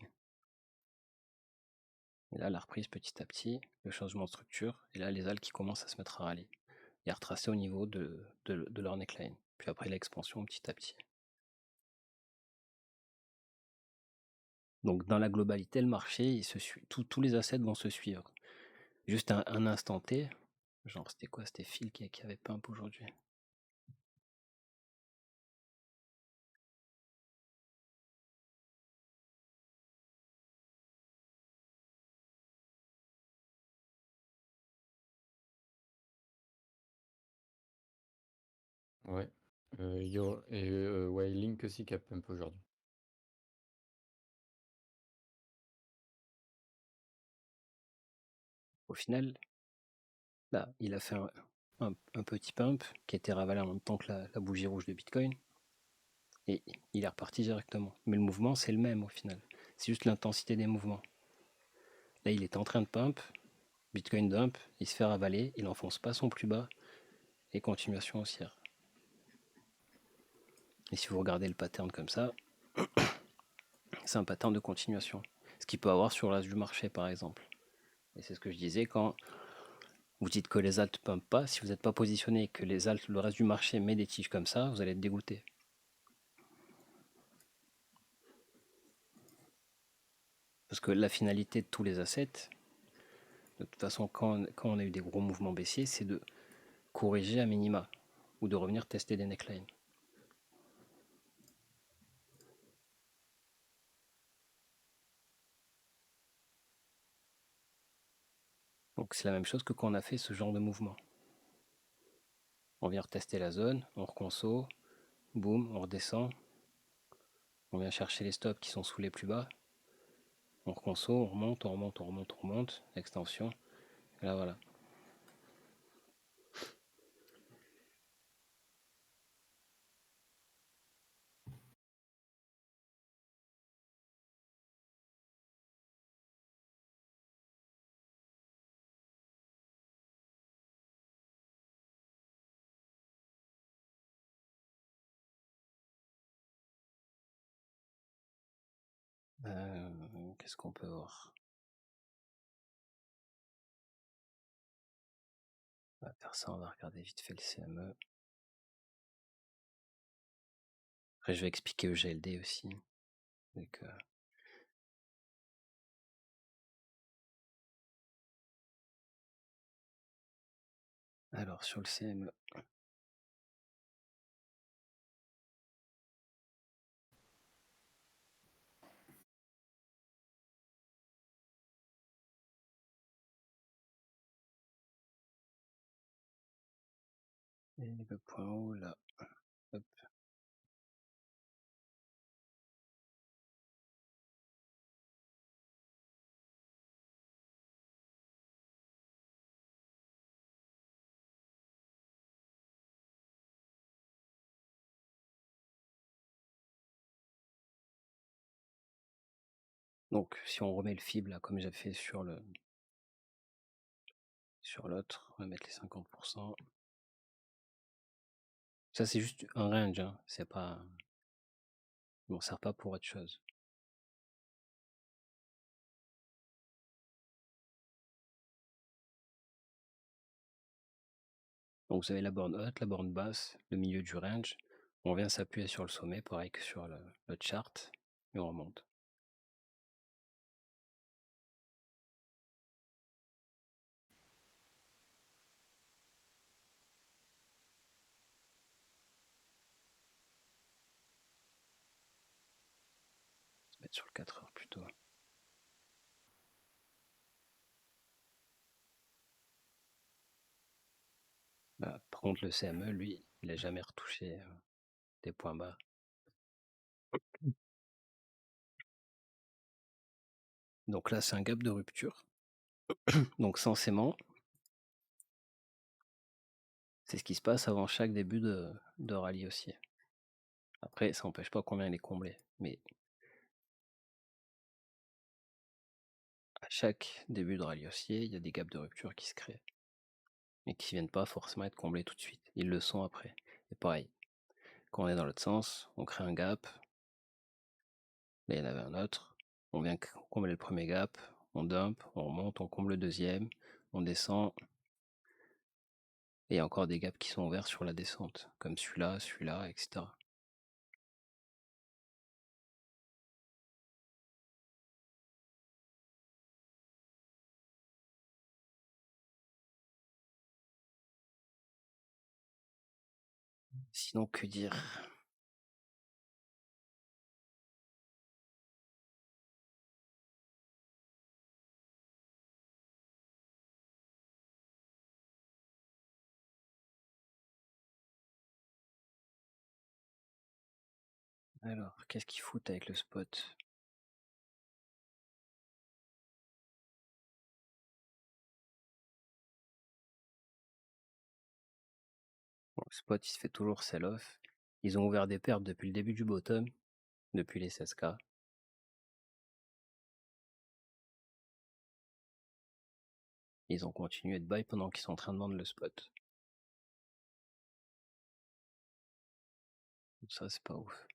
Et là, la reprise petit à petit, le changement de structure, et là, les algues qui commencent à se mettre à râler et à retracer au niveau de leur neckline. Puis après, l'expansion petit à petit. Donc, dans la globalité, le marché, il se suit. Tous les assets vont se suivre. Juste un instant T, genre, c'était quoi? C'était Phil qui avait pump aujourd'hui. Ouais. Ouais, Link aussi qui a pump aujourd'hui. Au final, là, il a fait un petit pump qui a été ravalé en même temps que la bougie rouge de Bitcoin. Et il est reparti directement. Mais le mouvement, c'est le même au final. C'est juste l'intensité des mouvements. Là, il est en train de pump, Bitcoin dump, il se fait ravaler, il enfonce pas son plus bas, et continuation haussière. Et si vous regardez le pattern comme ça, c'est un pattern de continuation. Ce qu'il peut avoir sur l'as du marché, par exemple. Et c'est ce que je disais, quand vous dites que les alts pumpent pas, si vous n'êtes pas positionné et que les alts, le reste du marché met des tiges comme ça, vous allez être dégoûté. Parce que la finalité de tous les assets, de toute façon, quand on a eu des gros mouvements baissiers, c'est de corriger à minima ou de revenir tester des necklines. Donc c'est la même chose que quand on a fait ce genre de mouvement. On vient retester la zone, on reconso, boum, on redescend, on vient chercher les stops qui sont sous les plus bas, on reconso, on remonte, on remonte, on remonte, on remonte, extension, et là voilà. Qu'est-ce qu'on peut voir? On va faire ça, on va regarder vite fait le CME. Après je vais expliquer EGLD aussi. Donc, alors sur le CME, et le point haut là, hop. Donc si on remet le fib là comme j'avais fait sur l'autre, on va mettre les 50%. Ça c'est juste un range, hein. C'est pas. On m'en sert pas pour autre chose. Donc vous avez la borne haute, la borne basse, le milieu du range. On vient s'appuyer sur le sommet, pareil que sur le chart, et on remonte. On va se mettre sur le 4 heures plutôt. Bah, par contre le CME, lui, il n'a jamais retouché des points bas. Donc là c'est un gap de rupture. Donc censément, c'est ce qui se passe avant chaque début de rallye haussier. Après, ça n'empêche pas qu'on vient les combler. Mais à chaque début de rallye haussier, il y a des gaps de rupture qui se créent. Et qui ne viennent pas forcément être comblés tout de suite. Ils le sont après. Et pareil, quand on est dans l'autre sens, on crée un gap. Là, il y en avait un autre. On vient combler le premier gap. on dump, on remonte, on comble le deuxième, on descend. Et il y a encore des gaps qui sont ouverts sur la descente, comme celui-là, etc. Sinon, que dire? Alors, qu'est-ce qu'ils foutent avec le spot? Bon, le spot, il se fait toujours sell-off. Ils ont ouvert des pertes depuis le début du bottom, depuis les 16K. Ils ont continué de buy pendant qu'ils sont en train de vendre le spot. Donc ça, c'est pas ouf.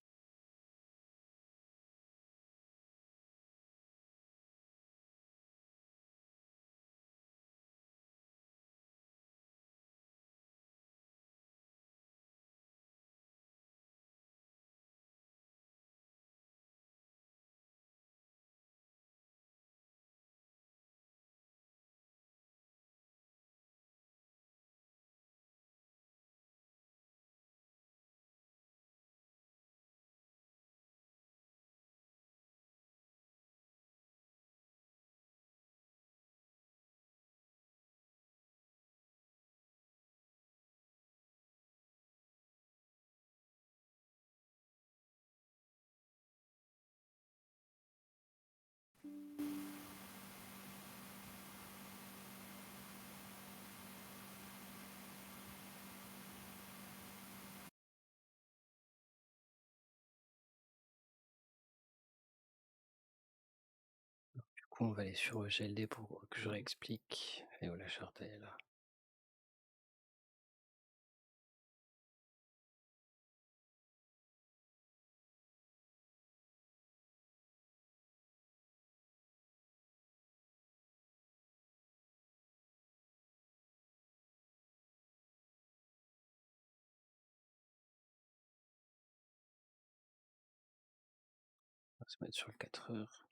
Du coup, on va aller sur GLD pour que je réexplique. Et où la charte elle est là. On va se mettre sur le 4 heures.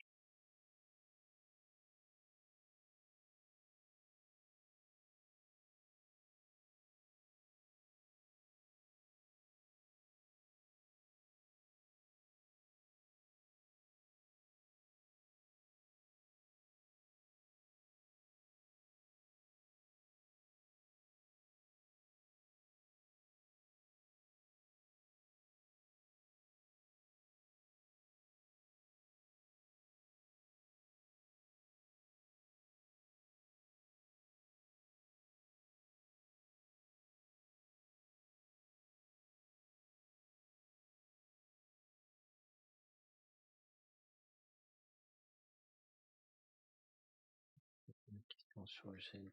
Une question sur le GLD.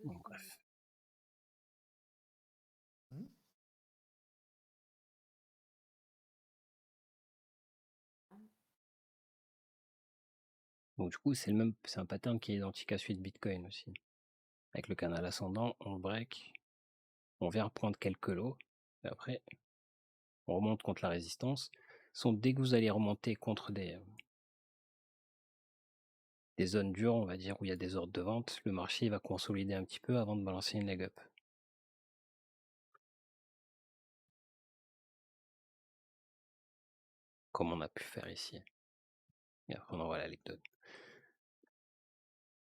Bon, bref. Mmh. Donc du coup, c'est un pattern qui est identique à celui de Bitcoin aussi. Avec le canal ascendant, on le break, on vient reprendre quelques lots, et après, on remonte contre la résistance. Dès que vous allez remonter contre des zones dures, on va dire, où il y a des ordres de vente, le marché va consolider un petit peu avant de balancer une leg up. Comme on a pu faire ici. Et après, on envoie la leg down.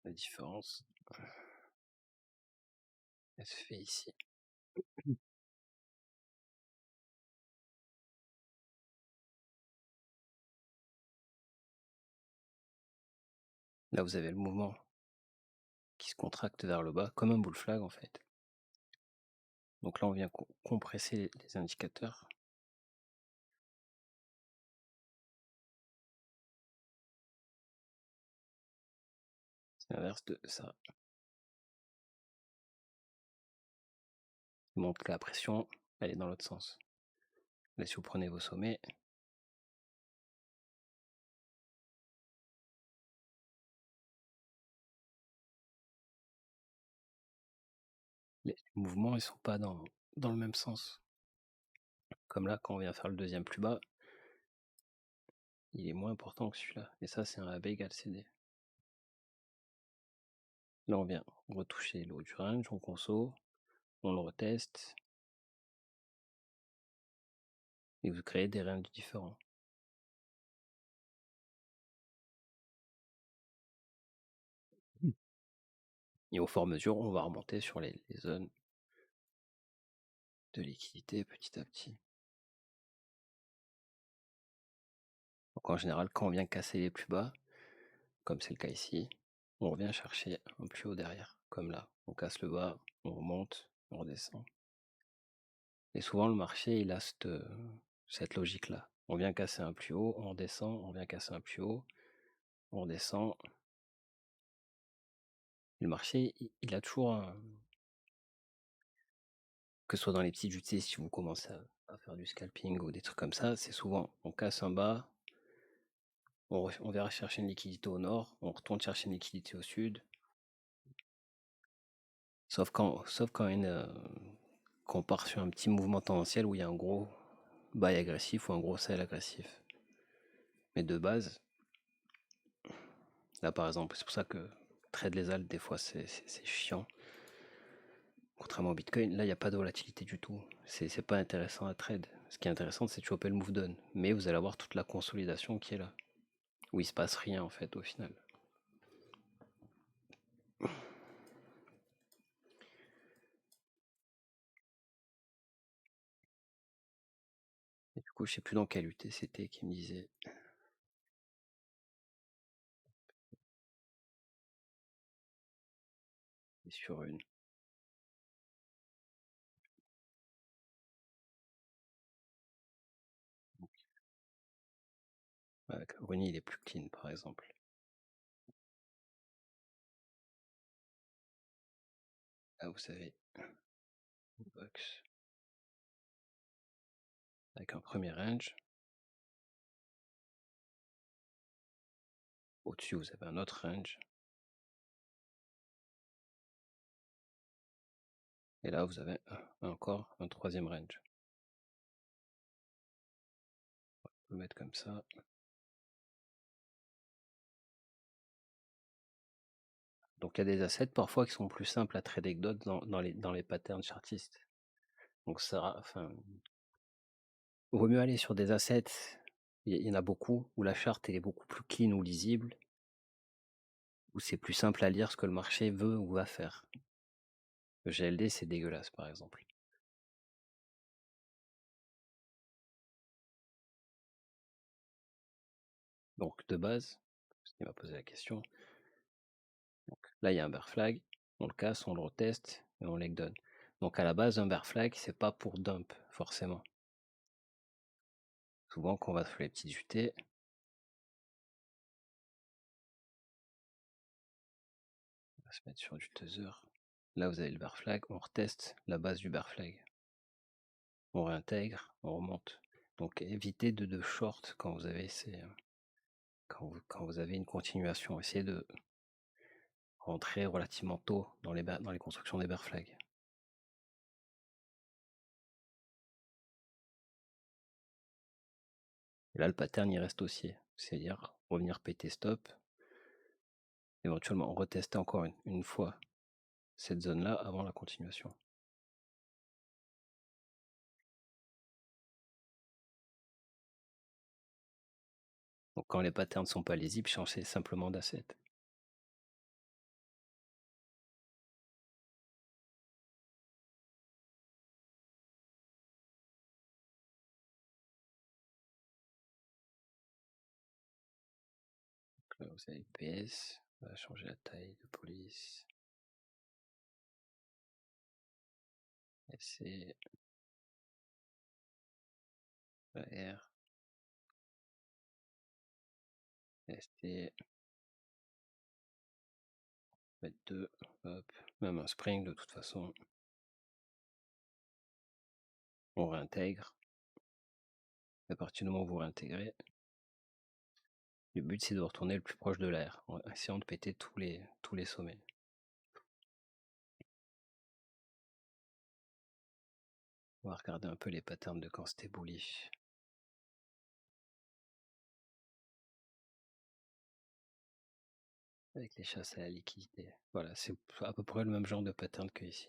La différence, elle se fait ici. Là, vous avez le mouvement qui se contracte vers le bas, comme un bull flag en fait. Donc là, on vient compresser les indicateurs. C'est l'inverse de ça. Il montre que la pression, elle est dans l'autre sens. Là, si vous prenez vos sommets, les mouvements, ils sont pas dans le même sens. Comme là, quand on vient faire le deuxième plus bas, il est moins important que celui-là. Et ça, c'est un AB égale CD. Là, on vient retoucher le haut du range, on conso, on le reteste, et vous créez des ranges différents. Et au fur et à mesure, on va remonter sur les zones de liquidité petit à petit. Donc en général, quand on vient casser les plus bas, comme c'est le cas ici, on revient chercher un plus haut derrière, comme là. On casse le bas, on remonte, on redescend. Et souvent, le marché, il a cette logique-là. On vient casser un plus haut, on redescend, on vient casser un plus haut, on redescend. Et le marché, il a toujours que ce soit dans les petites UT, si vous commencez à faire du scalping ou des trucs comme ça, c'est souvent on casse un bas, on verra chercher une liquidité au nord, on retourne chercher une liquidité au sud. Sauf quand qu'on part sur un petit mouvement tendanciel où il y a un gros buy agressif ou un gros sell agressif. Mais de base, là par exemple, c'est pour ça que trade les altes, des fois c'est chiant. Contrairement au Bitcoin, là il n'y a pas de volatilité du tout. C'est pas intéressant à trade. Ce qui est intéressant, c'est de choper le move down. Mais vous allez avoir toute la consolidation qui est là. Où il se passe rien en fait au final. Et du coup, je sais plus dans quel UT c'était qui me disait. Sur une. Avec Rooney, il est plus clean par exemple. Là, vous savez, box. Avec un premier range. Au-dessus, vous avez un autre range. Et là, vous avez encore un troisième range. On peut le mettre comme ça. Donc il y a des assets parfois qui sont plus simples à trader que d'autres dans les patterns chartistes. Donc ça, enfin, il vaut mieux aller sur des assets, il y en a beaucoup, où la charte elle est beaucoup plus clean ou lisible, où c'est plus simple à lire ce que le marché veut ou va faire. Le GLD, c'est dégueulasse, par exemple. Donc, de base, parce qu'il m'a posé la question, donc, là, il y a un bear flag, on le casse, on le reteste, et on leg donne. Donc, à la base, un bear flag, c'est pas pour dump, forcément. Souvent, quand on va sur les petites UT, on va se mettre sur du tether. Là, vous avez le bear flag, on reteste la base du bear flag. On réintègre, on remonte. Donc, évitez de short quand vous avez quand vous avez une continuation. Essayez de rentrer relativement tôt dans les constructions des bear flags. Et là, le pattern, il reste haussier. C'est-à-dire revenir péter stop, éventuellement retester encore une fois cette zone-là avant la continuation. Donc quand les patterns ne sont pas lisibles, changez simplement d'asset. Donc là, vous avez PS, on va changer la taille de police. C'est R, ST, mettre 2, hop, même un spring de toute façon. On réintègre. À partir du moment où vous réintégrez, le but c'est de retourner le plus proche de l'air, en essayant de péter tous les sommets. On va regarder un peu les patterns de quand c'était bullish. Avec les chasses à la liquidité. Voilà, c'est à peu près le même genre de pattern que ici.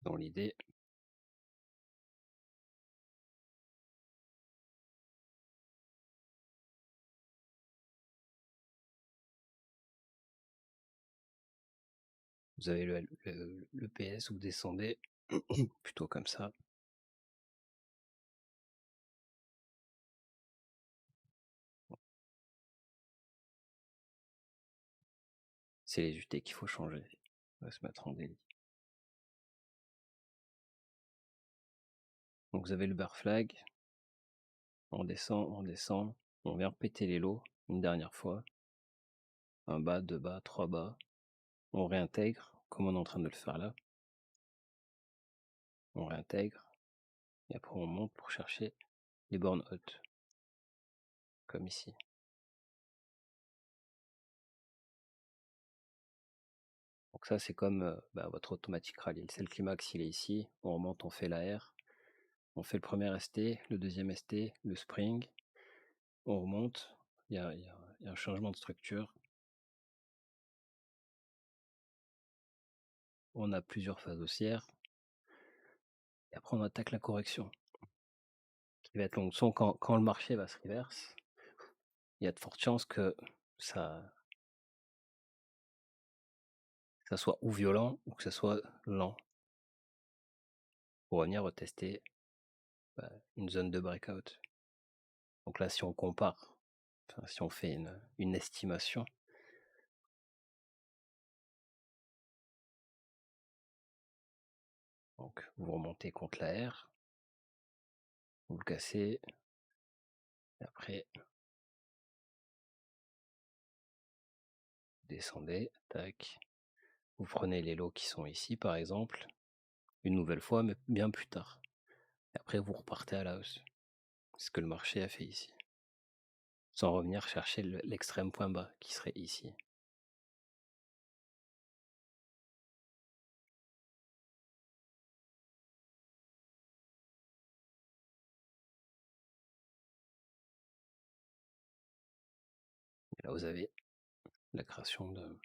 Dans l'idée, vous avez le PS, vous descendez plutôt comme ça. C'est les UT qu'il faut changer. On va se mettre en délit. Donc vous avez le bear flag. On descend. On vient repéter les lots une dernière fois. Un bas, deux bas, trois bas. On réintègre, comme on est en train de le faire là. On réintègre. Et après on monte pour chercher les bornes hautes. Comme ici. Donc ça c'est comme votre automatique rallye. Le sell climax il est ici. On remonte, on fait la R. On fait le premier ST, le deuxième ST, le spring. On remonte. Il y a un changement de structure. On a plusieurs phases haussières. Et après on attaque la correction. Qui va être longue. Soit quand le marché va se reverse, il y a de fortes chances que ça soit ou violent ou que ça soit lent. Pour revenir retester une zone de breakout. Donc là si on compare, si on fait une estimation, donc vous remontez contre la R, vous le cassez, et après vous descendez, tac, vous prenez les lots qui sont ici par exemple, une nouvelle fois mais bien plus tard. Et après vous repartez à la hausse. C'est ce que le marché a fait ici. Sans revenir chercher l'extrême point bas qui serait ici. Et là vous avez la création de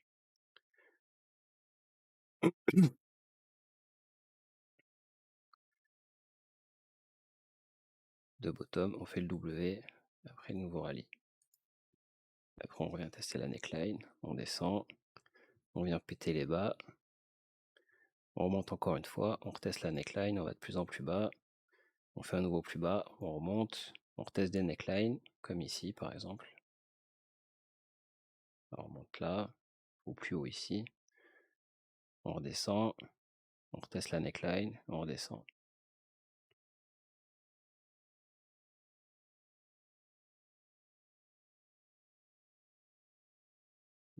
bottom, on fait le W, après le nouveau rallye. Après on revient tester la neckline, on descend, on vient péter les bas, on remonte encore une fois, on reteste la neckline, on va de plus en plus bas, on fait un nouveau plus bas, on remonte, on reteste des necklines, comme ici par exemple. On remonte là, ou plus haut ici, on redescend, on reteste la neckline, on redescend.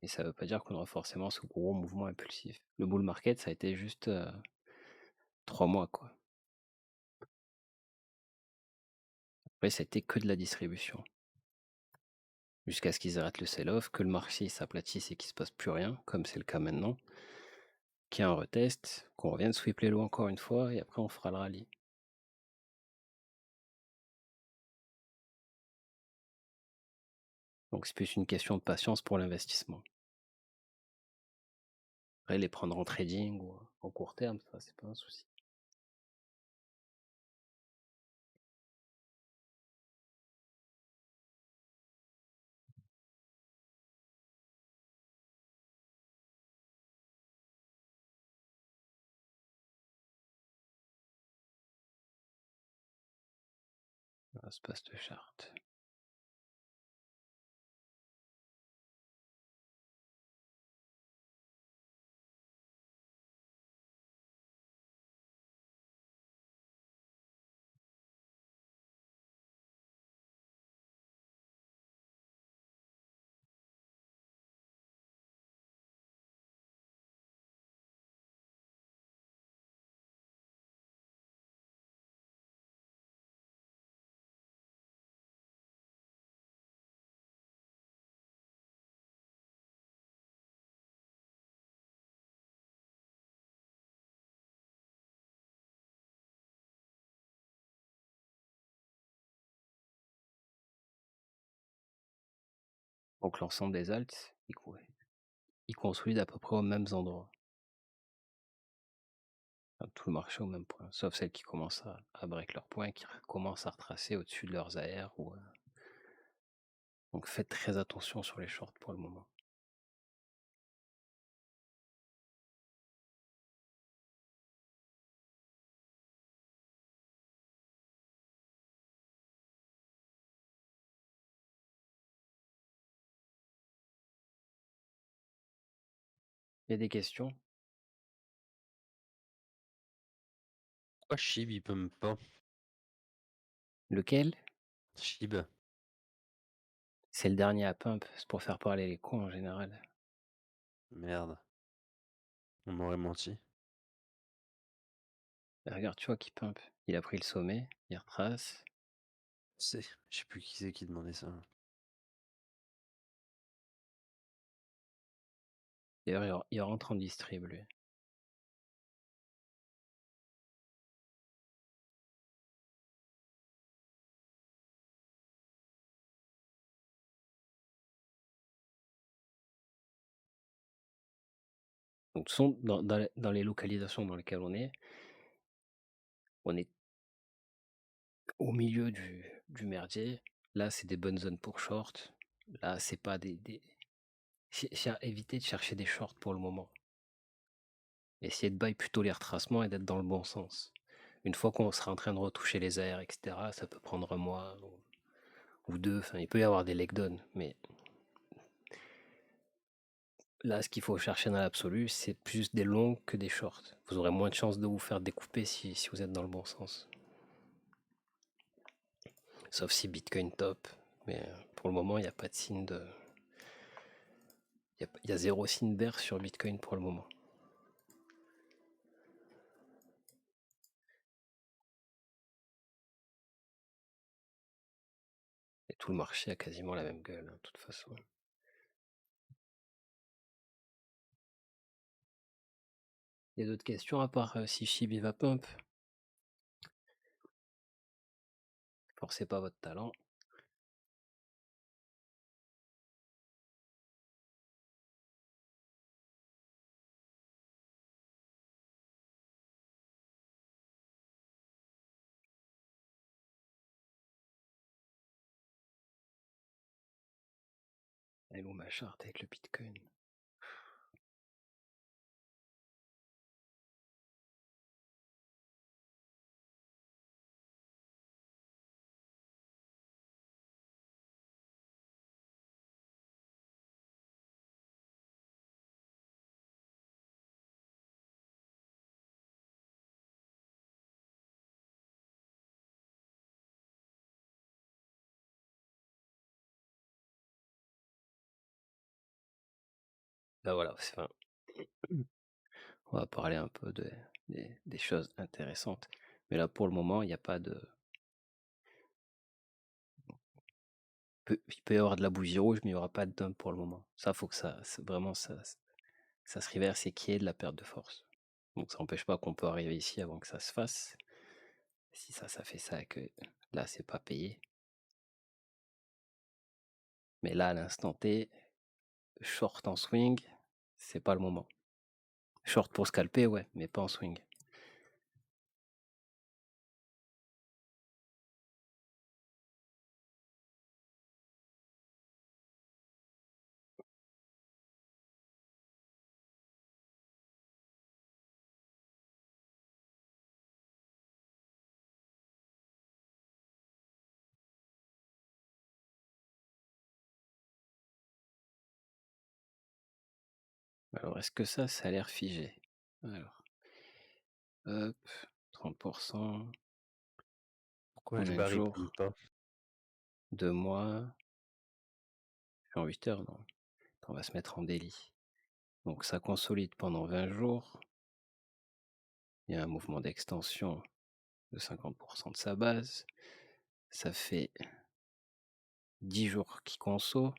Et ça veut pas dire qu'on aura forcément ce gros mouvement impulsif. Le bull market, ça a été juste 3 mois, quoi. Après, ça a été que de la distribution. Jusqu'à ce qu'ils arrêtent le sell-off, que le marché s'aplatisse et qu'il se passe plus rien, comme c'est le cas maintenant. Qu'il y ait un retest, qu'on revienne sweep les lots encore une fois, et après on fera le rallye. Donc c'est plus une question de patience pour l'investissement. Après, les prendre en trading ou en court terme, ça c'est pas un souci. Ça se passe de charte. Donc l'ensemble des alts, ils consolident à peu près aux mêmes endroits. Enfin, tout le marché au même point, sauf celles qui commencent à break leur point, qui commencent à retracer au-dessus de leurs AR donc faites très attention sur les shorts pour le moment. Il y a des questions? Pourquoi Shib il pump pas? Lequel? Shib. C'est le dernier à pump, c'est pour faire parler les cons en général. Merde. On m'aurait menti. Regarde, tu vois qu'il pump. Il a pris le sommet, il retrace. Je sais plus qui c'est qui demandait ça. D'ailleurs, il rentre en distrib, lui. Donc, de toute façon, dans les localisations dans lesquelles on est au milieu du merdier. Là, c'est des bonnes zones pour short. Là, c'est pas éviter de chercher des shorts pour le moment. Essayer de buy plutôt les retracements et d'être dans le bon sens. Une fois qu'on sera en train de retoucher les airs, etc., ça peut prendre un mois ou deux. Enfin, il peut y avoir des leg down, mais là, ce qu'il faut chercher dans l'absolu, c'est plus des longs que des shorts. Vous aurez moins de chances de vous faire découper si vous êtes dans le bon sens. Sauf si Bitcoin top. Mais pour le moment, il n'y a pas de signe de... Il y a zéro signe vert sur Bitcoin pour le moment. Et tout le marché a quasiment la même gueule, de toute façon. Il y a d'autres questions à part si Shibi va pump? Forcez pas votre talent. Elle est où ma charte avec le Bitcoin? Là voilà, on va parler un peu des choses intéressantes. Mais là pour le moment, il n'y a pas de... Il peut y avoir de la bougie rouge, mais il n'y aura pas de dump pour le moment. Ça, faut que vraiment ça se reverse et qu'il y ait de la perte de force. Donc ça n'empêche pas qu'on peut arriver ici avant que ça se fasse. Si ça fait ça et que là, c'est pas payé. Mais là, à l'instant T, short en swing, c'est pas le moment. Short pour scalper, ouais, mais pas en swing. Alors, est-ce que ça a l'air figé? Alors, hop, 30%, Pourquoi combien de Hashbar il pump jours? pas? 2 mois? En 8 heures, non. Attends, on va se mettre en daily. Donc ça consolide pendant 20 jours. Il y a un mouvement d'extension de 50% de sa base. Ça fait 10 jours qu'il conso.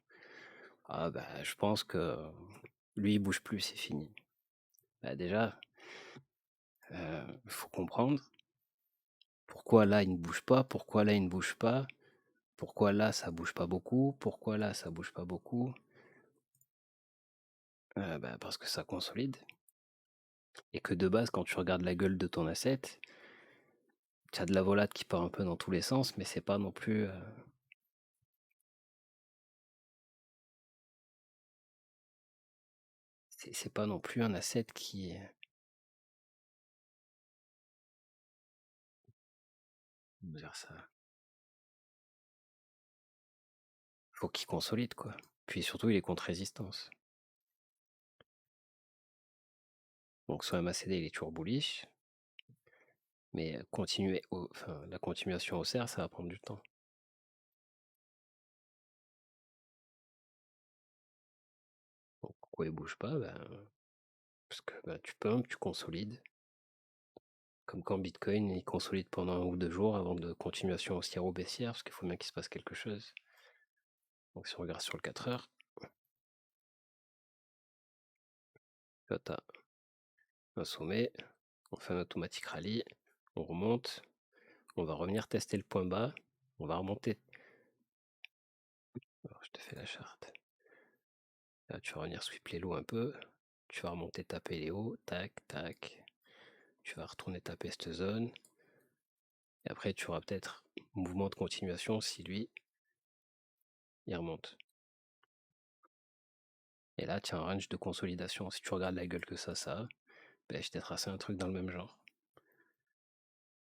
Ah bah, je pense que lui, il bouge plus, c'est fini. Bah déjà, faut comprendre pourquoi là, il ne bouge pas, pourquoi là, il ne bouge pas, pourquoi là, ça bouge pas beaucoup, pourquoi là, ça bouge pas beaucoup. Bah, parce que ça consolide. Et que de base, quand tu regardes la gueule de ton asset, tu as de la volate qui part un peu dans tous les sens, mais c'est pas non plus... c'est pas non plus un asset qui est... Comment dire ça? Faut qu'il consolide, quoi. Puis surtout, il est contre résistance. Donc son MACD, il est toujours bullish. Mais la continuation haussière, ça va prendre du temps. Donc pourquoi il bouge pas? Parce que tu pumpes, tu consolides. Comme quand Bitcoin, il consolide pendant 1 ou 2 jours avant de continuation haussière ou baissière, parce qu'il faut bien qu'il se passe quelque chose. Donc si on regarde sur le 4 heures, là t'as un sommet, on fait un automatique rallye, on remonte, on va revenir tester le point bas, on va remonter. Alors je te fais la charte. Là tu vas revenir sweep les lows un peu, tu vas remonter taper les hauts, tac, tac. Tu vas retourner taper cette zone. Et après tu auras peut-être mouvement de continuation si lui, il remonte. Et là tu as un range de consolidation. Si tu regardes la gueule que ça a, je t'ai tracé un truc dans le même genre.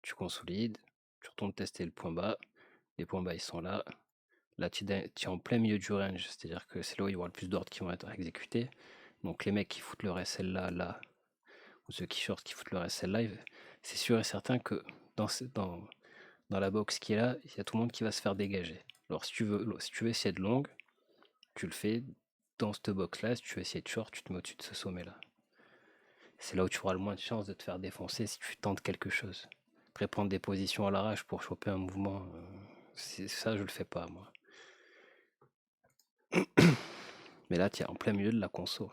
Tu consolides, tu retournes tester le point bas, les points bas ils sont là. Là tu es en plein milieu du range, c'est-à-dire que c'est là où il y aura le plus d'ordres qui vont être exécutés. Donc les mecs qui foutent leur SL là, ou ceux qui short qui foutent leur SL live, c'est sûr et certain que dans la box qui est là, il y a tout le monde qui va se faire dégager. Alors si tu veux essayer de long, tu le fais dans cette box là. Si tu veux essayer de short, tu te mets au-dessus de ce sommet là. C'est là où tu auras le moins de chances de te faire défoncer si tu tentes quelque chose. Après, prendre des positions à l'arrache pour choper un mouvement, ça je le fais pas moi. Mais là, tu es en plein milieu de la conso.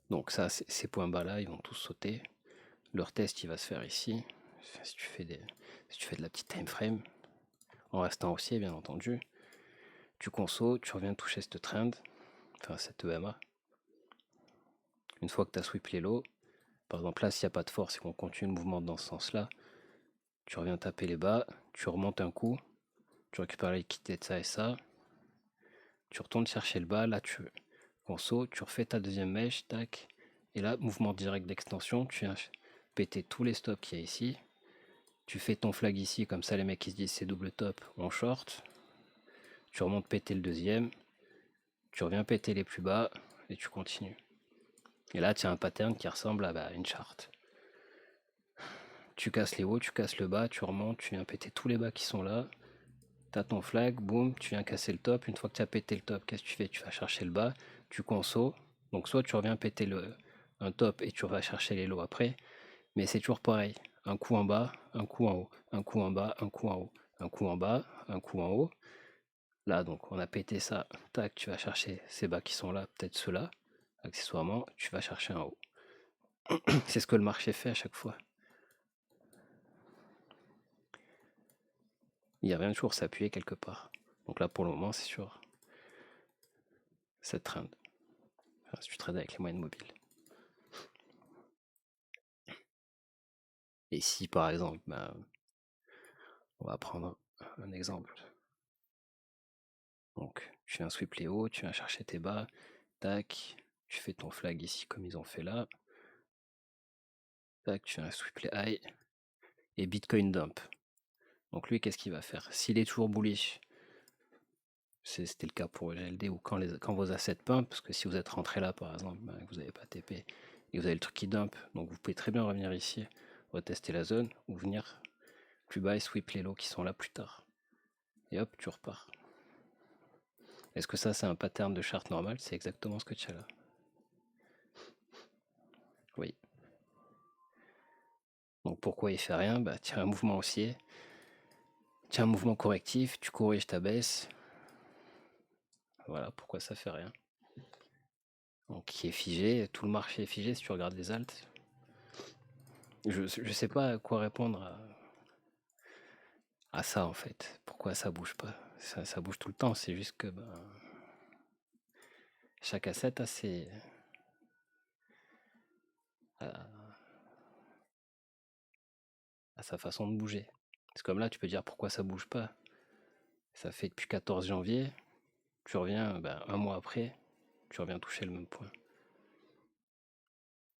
Donc ça, ces points bas là, ils vont tous sauter. Leur test, il va se faire ici. Si tu fais de la petite time frame, en restant haussier, bien entendu. Tu conso, tu reviens toucher cette trend, enfin cette EMA. Une fois que tu as sweep les lows, par exemple là, s'il n'y a pas de force et qu'on continue le mouvement dans ce sens-là, tu reviens taper les bas, tu remontes un coup, tu récupères la liquidité de ça et ça, tu retournes chercher le bas, là tu conso, tu refais ta deuxième mèche, tac, et là, mouvement direct d'extension, tu viens péter tous les stops qu'il y a ici, tu fais ton flag ici, comme ça les mecs qui se disent c'est double top, on short, tu remontes péter le deuxième, tu reviens péter les plus bas, et tu continues. Et là, tu as un pattern qui ressemble à une charte. Tu casses les hauts, tu casses le bas, tu remontes, tu viens péter tous les bas qui sont là. Tu as ton flag, boum, tu viens casser le top. Une fois que tu as pété le top, qu'est-ce que tu fais? Tu vas chercher le bas, tu conso. Donc soit tu reviens péter un top et tu vas chercher les lows après. Mais c'est toujours pareil. Un coup en bas, un coup en haut, un coup en bas, un coup en haut, un coup en bas, un coup en haut. Là, donc, on a pété ça. Tac, tu vas chercher ces bas qui sont là, peut-être ceux-là. Accessoirement, tu vas chercher un haut. C'est ce que le marché fait à chaque fois. Il revient toujours s'appuyer quelque part. Donc là, pour le moment, c'est sur cette trend. Enfin, si tu trades avec les moyennes mobiles. Et si, par exemple, on va prendre un exemple. Donc, tu viens sweep les hauts, tu viens chercher tes bas, tac, tu fais ton flag ici comme ils ont fait là. Tac, tu viens sweep les high. Et Bitcoin dump. Donc lui, qu'est-ce qu'il va faire? S'il est toujours bullish, C'était le cas pour GLD ou quand vos assets pump, parce que si vous êtes rentré là par exemple, ben, vous n'avez pas TP et vous avez le truc qui dump, donc vous pouvez très bien revenir ici, retester la zone ou venir plus bas et sweep les lots qui sont là plus tard. Et hop, tu repars. Est-ce que ça c'est un pattern de charte normal? C'est exactement ce que tu as là. Oui. Donc pourquoi il fait rien? Bah tiens un mouvement haussier, tiens un mouvement correctif, tu corriges ta baisse. Voilà pourquoi ça fait rien. Donc qui est figé, tout le marché est figé si tu regardes les alts. Je sais pas à quoi répondre à ça en fait. Pourquoi ça bouge pas? Ça bouge tout le temps, c'est juste que ben, chaque asset a sa façon de bouger. C'est comme là, tu peux dire pourquoi ça bouge pas. Ça fait depuis 14 janvier, tu reviens ben, un mois après, tu reviens toucher le même point.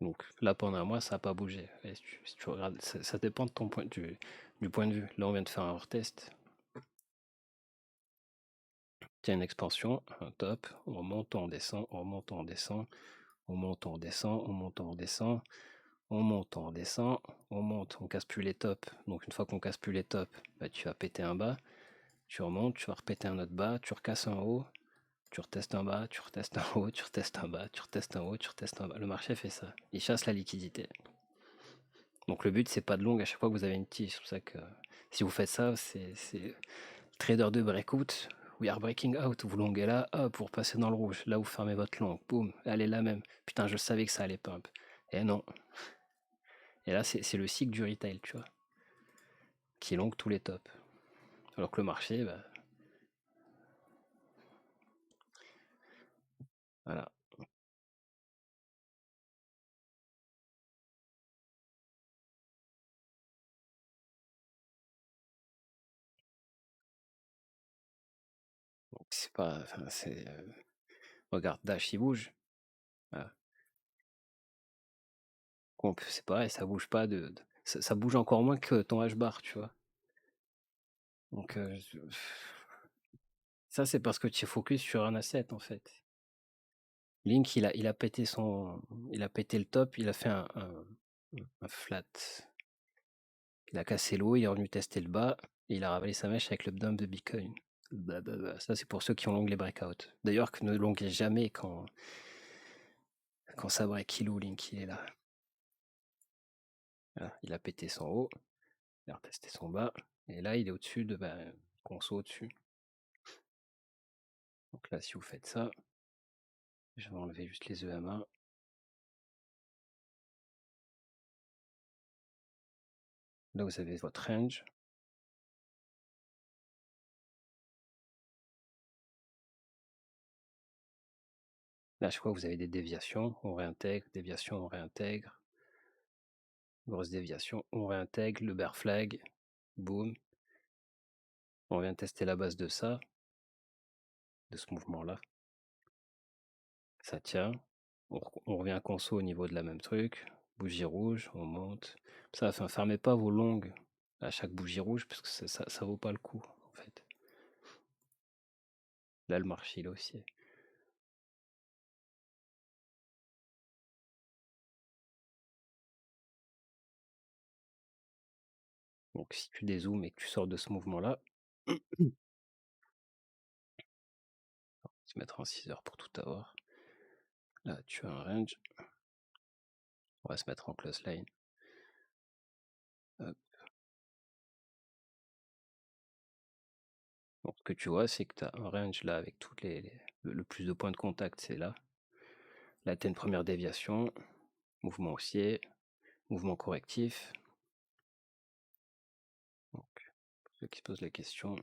Donc là, pendant un mois, ça n'a pas bougé. Et si tu regardes, ça dépend de ton point, du point de vue. Là, on vient de faire un retest. Tiens, une expansion, un top, on remonte, on descend, on remonte, on descend, on monte, on descend, on monte, on descend, on monte, on descend, on monte, on casse plus les tops. Donc une fois qu'on casse plus les tops, bah, tu vas péter un bas, tu remontes, tu vas repéter un autre bas, tu recasses un haut, tu retestes un bas, tu retestes un haut, tu retestes un bas, tu retestes un haut, tu retestes un bas. Le marché fait ça. Il chasse la liquidité. Donc le but, c'est pas de long à chaque fois que vous avez une tige. C'est pour ça que si vous faites ça, c'est trader de breakout. We are breaking out. Vous longuez là, hop, vous repassez dans le rouge. Là, vous fermez votre long. Boum, elle est là même. Putain, je savais que ça allait pump. Et non. Et là, c'est le cycle du retail, tu vois, qui longue tous les tops. Alors que le marché, bah, voilà. C'est pas. Enfin, c'est. Regarde, Dash, il bouge. Voilà. Comp, c'est pareil, ça bouge pas ça bouge encore moins que ton H-bar, tu vois. Donc, ça, c'est parce que tu es focus sur un asset, en fait. Link, il a pété il a pété le top, il a fait un flat. Il a cassé l'eau, il est revenu tester le bas, et il a ravalé sa mèche avec le dump de Bitcoin. Ça, c'est pour ceux qui ont long les breakouts. D'ailleurs, que ne longuez jamais quand ça break low, Link, il est là. Voilà, il a pété son haut, il a retesté son bas, et là, il est au-dessus de conso au-dessus. Donc là, si vous faites ça, je vais enlever juste les EMA. Là, vous avez votre range. Là, je crois que vous avez des déviations, on réintègre, déviation, on réintègre. Grosse déviation, on réintègre, le bear flag, boum. On vient tester la base de ça, de ce mouvement-là. Ça tient. On revient conso au niveau de la même truc. Bougie rouge, on monte. Ça, enfin, fermez pas vos longues à chaque bougie rouge parce que ça vaut pas le coup, en fait. Là, le marché, il est haussier. Donc, si tu dézoomes et que tu sors de ce mouvement-là, on va se mettre en 6 heures pour tout avoir. Là, tu as un range. On va se mettre en close line. Hop. Donc, ce que tu vois, c'est que tu as un range là avec toutes le plus de points de contact, c'est là. Là, tu as une première déviation, mouvement haussier, mouvement correctif. Donc, pour ceux qui se posent la question,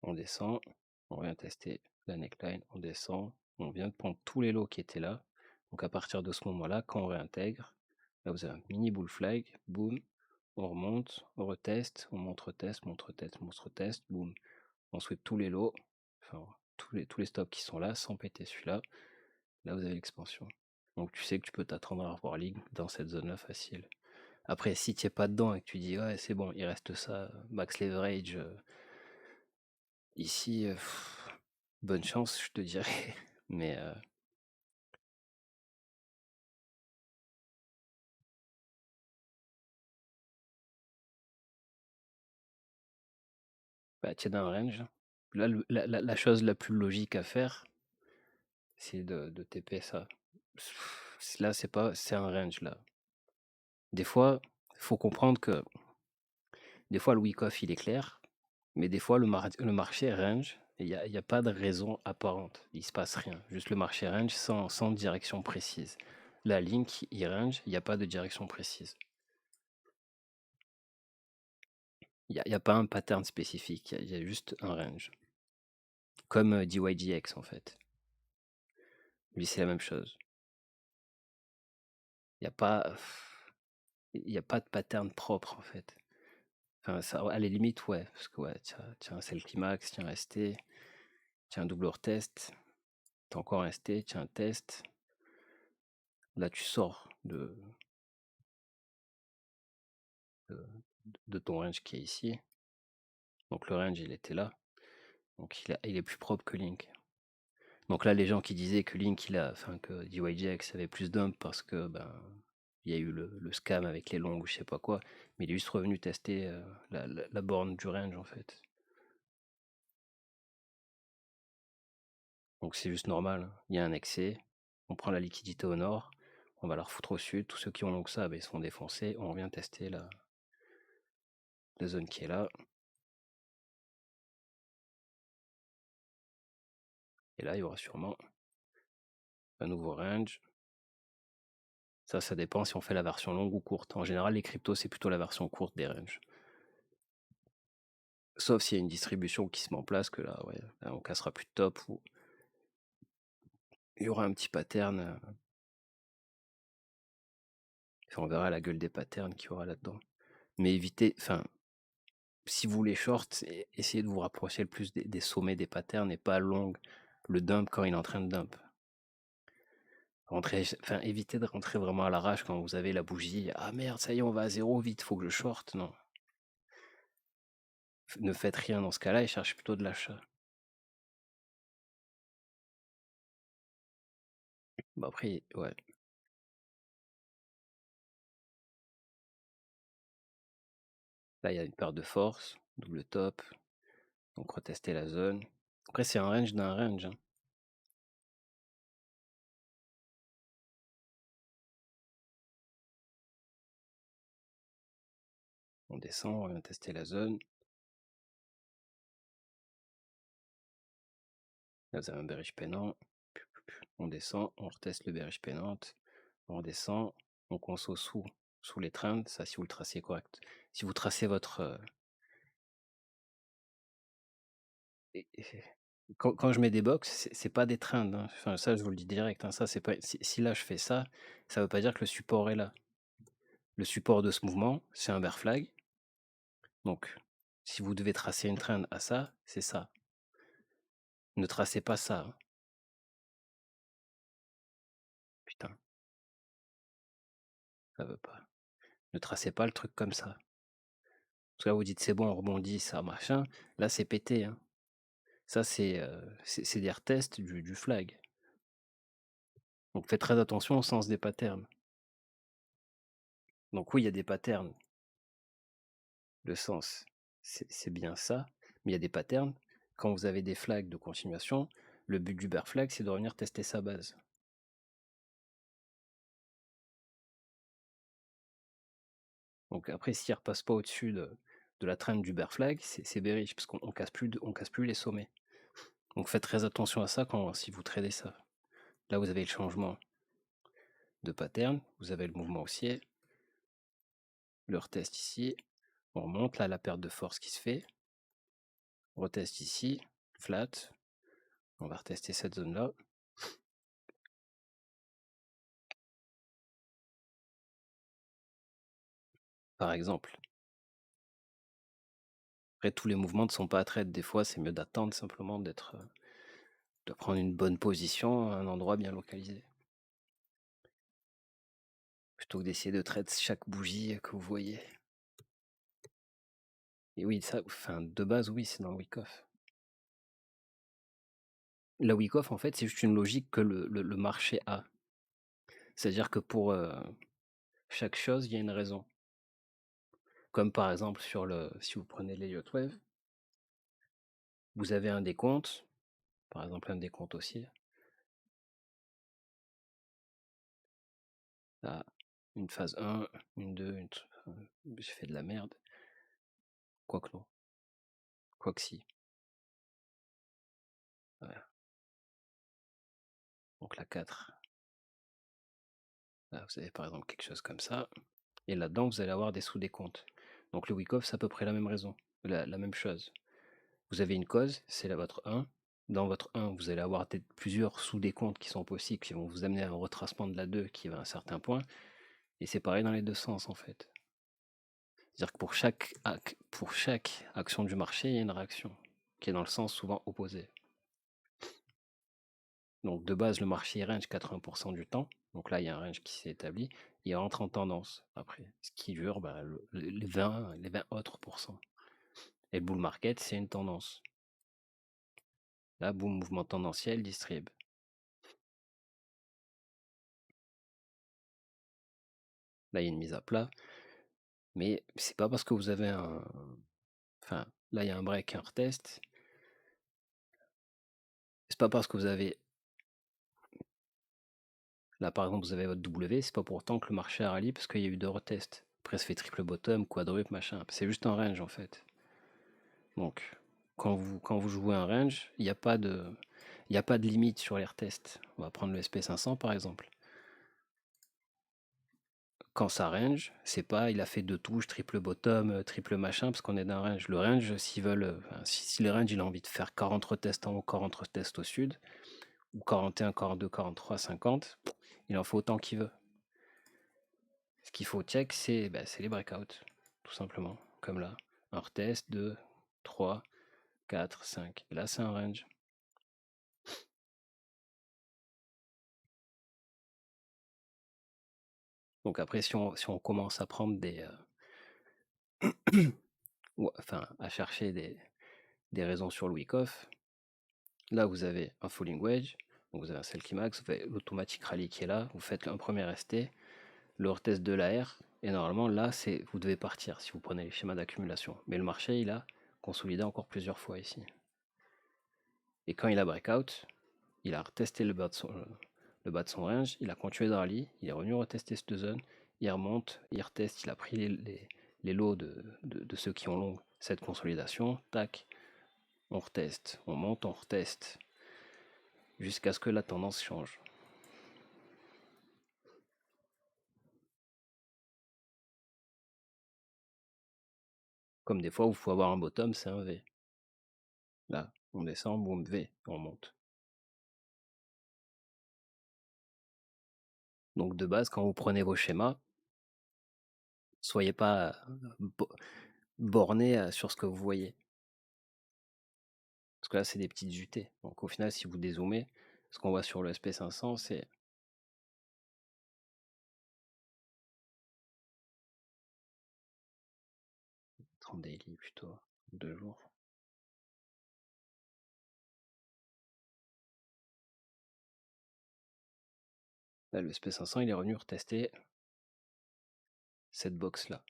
on descend, on vient tester la neckline, on descend, on vient de prendre tous les lots qui étaient là. Donc à partir de ce moment-là, quand on réintègre, là vous avez un mini bull flag, boum, on remonte, on reteste, on monte, reteste, monte, reteste, monte, reteste, boum. On sweep tous les lots, enfin tous les stops qui sont là, sans péter celui-là. Là vous avez l'expansion. Donc tu sais que tu peux t'attendre à revoir ligne dans cette zone-là facile. Après, si tu es pas dedans et que tu dis: «Ouais, c'est bon, il reste ça, max leverage, ici», bonne chance, je te dirais. Mais, bah, tu es dans un range. Là, la chose la plus logique à faire, c'est de TP ça. Là, c'est un range, là. Des fois, faut comprendre que des fois, le week off, il est clair, mais des fois, le marché range et il y a pas de raison apparente. Il se passe rien. Juste le marché range sans direction précise. La ligne il range, il y a pas de direction précise. Il y a pas un pattern spécifique, il y a juste un range. Comme, DYDX, en fait. Lui, c'est la même chose. Il y a pas il y a pas de pattern propre, en fait. Enfin, ça à la limite, ouais, parce que, ouais, tu as un sell climax, tu as un ST, tu as un double test, tu as encore un ST, tu as un test. Là, tu sors de de ton range qui est ici. Donc le range, il était là. Donc il est plus propre que Link. Donc là, les gens qui disaient que Link, enfin que DYDX avait plus dump parce que ben il y a eu le scam avec les longs ou je sais pas quoi, mais il est juste revenu tester la borne du range en fait. Donc c'est juste normal, hein. Il y a un excès, on prend la liquidité au nord, on va la refoutre au sud. Tous ceux qui ont long que ça, ben, ils se font défoncer. On revient tester la zone qui est là. Et là, il y aura sûrement un nouveau range. Ça dépend si on fait la version longue ou courte. En général, les cryptos, c'est plutôt la version courte des ranges. Sauf s'il y a une distribution qui se met en place, que là, ouais, là, on cassera plus de top ou il y aura un petit pattern. Enfin, on verra la gueule des patterns qu'il y aura là-dedans. Mais évitez, enfin, si vous voulez short, essayez de vous rapprocher le plus des sommets des patterns et pas long le dump quand il est en train de dump. Enfin, évitez de rentrer vraiment à l'arrache quand vous avez la bougie. Ah merde, ça y est, on va à zéro, vite, faut que je short. Non. Ne faites rien dans ce cas-là et cherchez plutôt de l'achat. Bah après, ouais. Là, il y a une paire de force, double top. Donc retester la zone. Après, c'est un range d'un range, hein. On descend, on vient tester la zone. Là, vous avez un bearish pennant. On descend, on reteste le bearish pennant. On redescend, on conso sous les trends. Ça, si vous le tracez correct. Si vous tracez votre... Quand je mets des box, c'est pas des trends, hein. Enfin, ça, je vous le dis direct, hein. Ça, c'est pas... Si là, je fais ça, ça veut pas dire que le support est là. Le support de ce mouvement, c'est un bear flag. Donc, si vous devez tracer une trend à ça, c'est ça. Ne tracez pas ça, hein. Putain, ça veut pas. Ne tracez pas le truc comme ça. Parce que là, vous dites c'est bon, on rebondit, ça, machin. Là, c'est pété, hein. Ça, c'est des retests du flag. Donc faites très attention au sens des patterns. Donc oui, il y a des patterns. Le sens, c'est bien ça. Mais il y a des patterns. Quand vous avez des flags de continuation, le but du bear flag, c'est de revenir tester sa base. Donc après, s'il ne repasse pas au-dessus de la trend du bear flag, c'est bearish, parce qu'on casse plus les sommets. Donc faites très attention à ça si vous tradez ça. Là, vous avez le changement de pattern, vous avez le mouvement haussier, le retest ici, on remonte, là, la perte de force qui se fait, retest ici, flat, on va retester cette zone-là. Par exemple. Après, tous les mouvements ne sont pas à trade. Des fois, c'est mieux d'attendre simplement de prendre une bonne position à un endroit bien localisé. Plutôt plutôt que d'essayer de trade chaque bougie que vous voyez. Et oui, ça, enfin, de base, oui, c'est dans le Wyckoff. La Wyckoff, en fait, c'est juste une logique que le marché a. C'est-à-dire que pour chaque chose, il y a une raison. Comme par exemple si vous prenez l'Elliott Wave, vous avez un décompte, par exemple un décompte haussier. Là, une phase 1, une 2, j'ai fait de la merde. Quoique non. Quoique si. Voilà. Donc la 4. Là, vous avez par exemple quelque chose comme ça. Et là-dedans, vous allez avoir des sous-décomptes. Donc le Wyckoff, c'est à peu près la même raison, la même chose. Vous avez une cause, c'est votre 1. Dans votre 1, vous allez avoir plusieurs sous-décomptes qui sont possibles, qui vont vous amener à un retracement de la 2 qui va à un certain point. Et c'est pareil dans les deux sens, en fait. C'est-à-dire que pour chaque action du marché, il y a une réaction qui est dans le sens souvent opposé. Donc de base, le marché il range 80% du temps. Donc là, il y a un range qui s'est établi. Il rentre en tendance après. Ce qui dure les 20 autres pourcents. Et le bull market, c'est une tendance. Là, boum, mouvement tendanciel, distrib. Là, il y a une mise à plat. Mais c'est pas parce que vous avez un. Enfin, là, il y a un break, un retest. C'est pas parce que vous avez. Là, par exemple, vous avez votre W, c'est pas pour autant que le marché a rallye parce qu'il y a eu deux retests. Après, ça fait triple bottom, quadruple, machin. C'est juste un range en fait. Donc, quand vous jouez un range, il n'y a pas de. Il n'y a pas de limite sur les retests. On va prendre le SP500 par exemple. Quand ça range, c'est pas il a fait deux touches, triple bottom, triple machin, parce qu'on est dans un range. Le range, s'ils veulent, si le range il a envie de faire 40 retests en haut, 40 retests au sud, ou 41, 42, 43, 50, il en faut autant qu'il veut. Ce qu'il faut check, c'est les breakouts, tout simplement. Comme là. Un retest, 2, 3, 4, 5. Et là, c'est un range. Donc après, si on commence à prendre enfin, à chercher des raisons sur le Wyckoff, là, vous avez un falling wedge, donc vous avez un sell key max, vous avez l'automatique rally qui est là, vous faites un premier ST, le retest de l'AR, et normalement, là, vous devez partir si vous prenez les schémas d'accumulation. Mais le marché, il a consolidé encore plusieurs fois ici. Et quand il a breakout, il a retesté le bas de son range, il a continué de rallye, il est revenu retester cette zone, il remonte, il reteste, il a pris les lots de ceux qui ont long cette consolidation, tac, on reteste, on monte, on reteste, jusqu'à ce que la tendance change. Comme des fois où il faut avoir un bottom, c'est un V. Là, on descend, boum, V, on monte. Donc de base, quand vous prenez vos schémas, soyez pas borné sur ce que vous voyez. Parce que là, c'est des petites UT. Donc au final, si vous dézoomez, ce qu'on voit sur le SP500, c'est 30 daily plutôt, 2 jours. Là, le SP500, il est revenu retester cette box-là.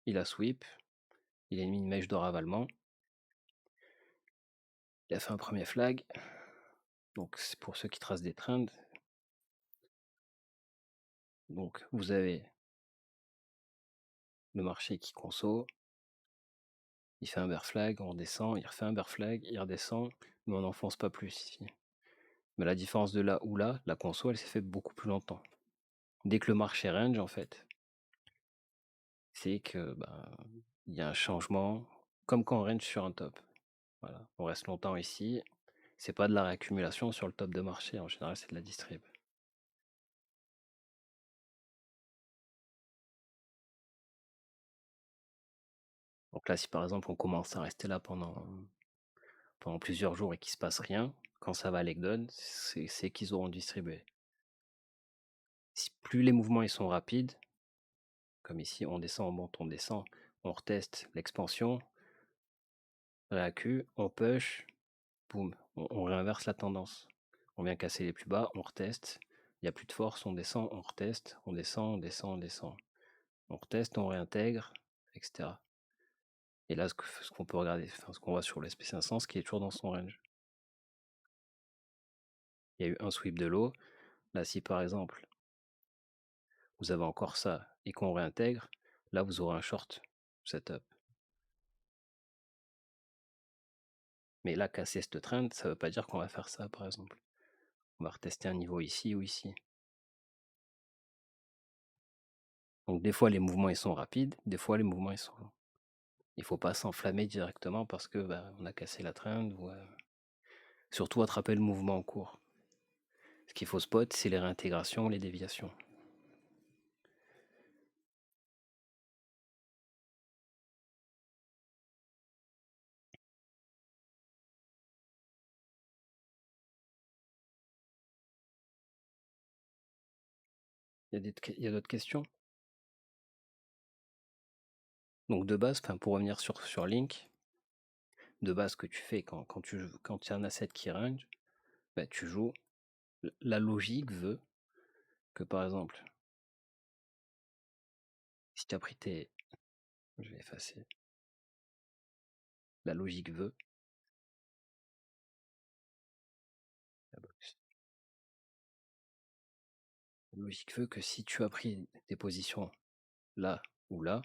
Il a sweep, il a mis une mèche de ravalement. Il a fait un premier flag. Donc c'est pour ceux qui tracent des trends. Donc vous avez le marché qui conso. Il fait un bear flag, on descend, il refait un bear flag, il redescend, mais on n'enfonce pas plus ici. Mais la différence de là ou là, la conso, elle s'est fait beaucoup plus longtemps. Dès que le marché range, en fait, c'est que il y a un changement, comme quand on range sur un top. Voilà, on reste longtemps ici. C'est pas de la réaccumulation sur le top de marché, en général c'est de la distrib. Donc là, si par exemple on commence à rester là pendant plusieurs jours et qu'il se passe rien, quand ça va à l'Egdon, c'est qu'ils auront distribué. Si plus les mouvements ils sont rapides, Comme ici, on descend, on monte, on descend, on reteste l'expansion, réacu, on push, boum, on réinverse la tendance. On vient casser les plus bas, on reteste, il n'y a plus de force, on descend, on reteste, on descend, on descend, on descend. On reteste, on réintègre, etc. Et là, ce qu'on peut regarder, enfin, ce qu'on voit sur le SP500, ce qui est toujours dans son range. Il y a eu un sweep de l'eau. Là, si par exemple, vous avez encore ça et qu'on réintègre, là, vous aurez un short setup. Mais là, casser cette trend, ça ne veut pas dire qu'on va faire ça, par exemple. On va retester un niveau ici ou ici. Donc des fois, les mouvements, ils sont rapides. Des fois, les mouvements, ils sont lents. Il ne faut pas s'enflammer directement parce que on a cassé la trend. Ou, surtout attraper le mouvement en cours. Ce qu'il faut spot, c'est les réintégrations, les déviations. Il y a d'autres questions? Donc de base, pour revenir sur Link, de base, ce que tu fais quand tu as un asset qui range, tu joues. La logique veut que, par exemple, si tu as pris tes... Je vais effacer. La logique veut... La logique veut que si tu as pris des positions là ou là,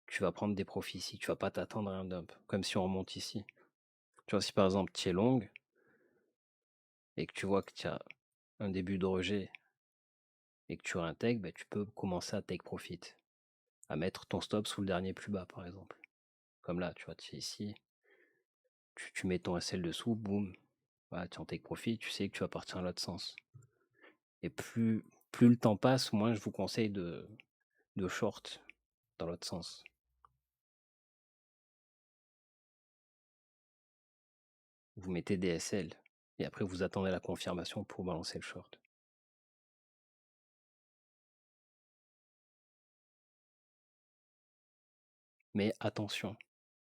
tu vas prendre des profits ici. Tu vas pas t'attendre à un dump. Comme si on remonte ici. Tu vois, si par exemple tu es long et que tu vois que tu as un début de rejet et que tu réintègres, tu peux commencer à take profit. À mettre ton stop sous le dernier plus bas, par exemple. Comme là, tu vois, tu es ici. Tu mets ton SL dessous, boum. Voilà, tu en take profit, tu sais que tu vas partir dans l'autre sens. Et plus le temps passe, moins je vous conseille de short dans l'autre sens. Vous mettez des SL et après vous attendez la confirmation pour balancer le short. Mais attention,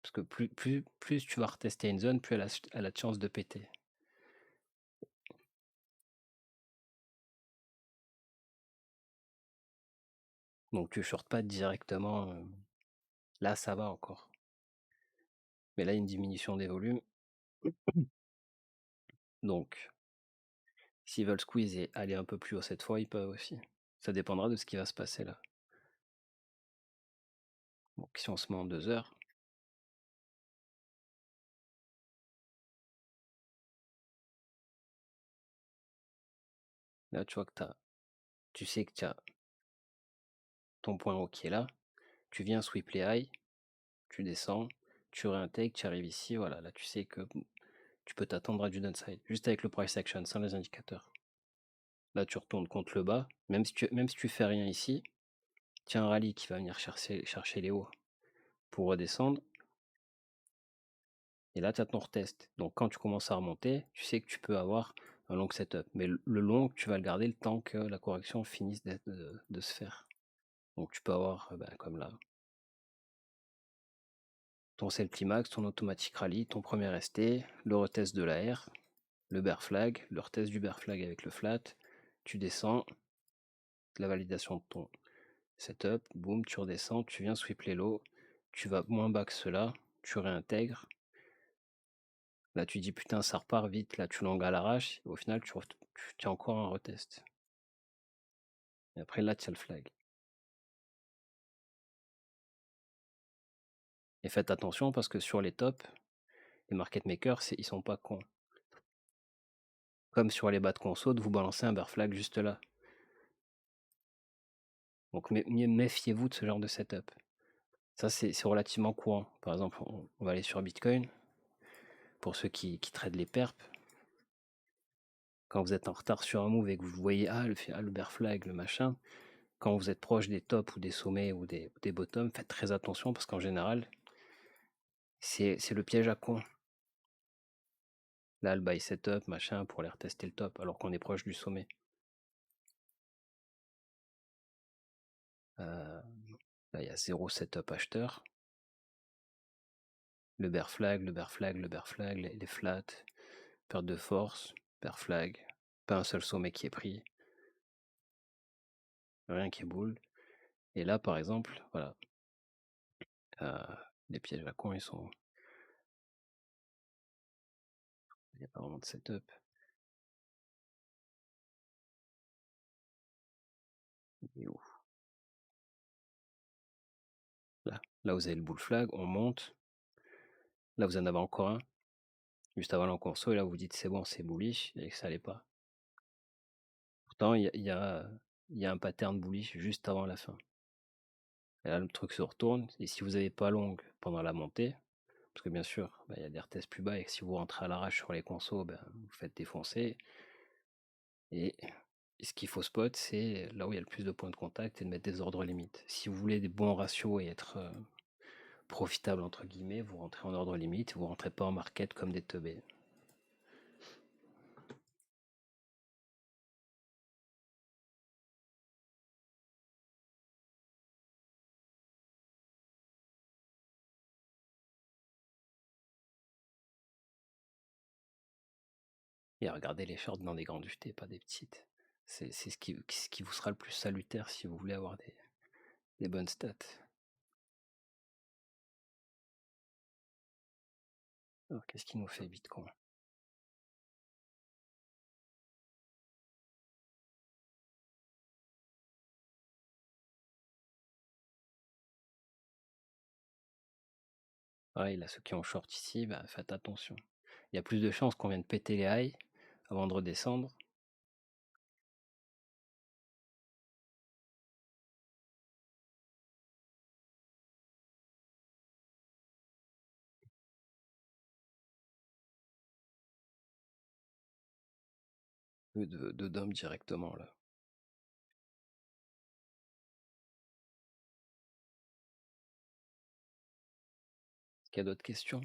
parce que plus tu vas retester une zone, plus elle a de chance de péter. Donc tu shortes pas directement. Là, ça va encore. Mais là, il y a une diminution des volumes. Donc, s'ils veulent squeeze et aller un peu plus haut cette fois, ils peuvent aussi. Ça dépendra de ce qui va se passer là. Donc, si on se met en 2 heures, là, tu vois que tu sais que tu as ton point haut qui est là. Tu viens sweep les high, tu descends, tu réintègres, tu arrives ici. Voilà, là, tu sais que tu peux t'attendre à du downside, juste avec le price action, sans les indicateurs. Là, tu retournes contre le bas. Même si tu fais rien ici, tu as un rallye qui va venir chercher les hauts pour redescendre. Et là, tu as ton retest. Donc, quand tu commences à remonter, tu sais que tu peux avoir un long setup. Mais le long, tu vas le garder le temps que la correction finisse de se faire. Donc, tu peux avoir, comme là, ton sell climax, ton automatique rallye, ton premier ST, le retest de la R, le bear flag, le retest du bear flag avec le flat. Tu descends, la validation de ton setup, boum, tu redescends, tu viens sweep les lows, tu vas moins bas que cela, tu réintègres. Là, tu dis putain, ça repart vite, là, tu longues à l'arrache, et au final, tu as encore un retest. Et après, là, tu as le flag. Et faites attention parce que sur les tops, les market makers, ils sont pas cons. Comme sur les bas de conso, vous balancez un bear flag juste là. Donc, méfiez-vous de ce genre de setup. Ça, c'est relativement courant. Par exemple, on va aller sur Bitcoin. Pour ceux qui tradent les perps, quand vous êtes en retard sur un move et que vous voyez le bear flag, le machin, quand vous êtes proche des tops ou des sommets ou des bottoms, faites très attention parce qu'en général, c'est le piège à con. Là, le buy setup, machin, pour aller retester le top alors qu'on est proche du sommet. Là, il y a 0 setup acheteur. Le bear flag, le bear flag, le bear flag, les flats, perte de force, bear flag, pas un seul sommet qui est pris, rien qui est boule. Et là, par exemple, voilà, les pièges à con, ils sont. Il n'y a pas vraiment de setup. Il est où? Là, vous avez le bull flag, on monte. Là, vous en avez encore un, juste avant l'enconso, et là, vous vous dites c'est bon, c'est bullish, et que ça l'est pas. Pourtant, il y a un pattern bullish juste avant la fin. Et là, le truc se retourne, et si vous n'avez pas longue pendant la montée, parce que bien sûr, il y a des retests plus bas, et que si vous rentrez à l'arrache sur les consos, vous faites défoncer. Et ce qu'il faut spot, c'est là où il y a le plus de points de contact et de mettre des ordres limites. Si vous voulez des bons ratios et être profitable entre guillemets, vous rentrez en ordre limite, vous rentrez pas en market comme des teubés. Et regardez les shorts dans des grandes UT, pas des petites. C'est ce qui vous sera le plus salutaire si vous voulez avoir des bonnes stats. Alors qu'est-ce qui nous fait Bitcoin? Pareil, là, ceux qui ont short ici, faites attention. Il y a plus de chances qu'on vienne péter les highs avant de redescendre. Que de dump directement là. Est-ce qu'il y a d'autres questions?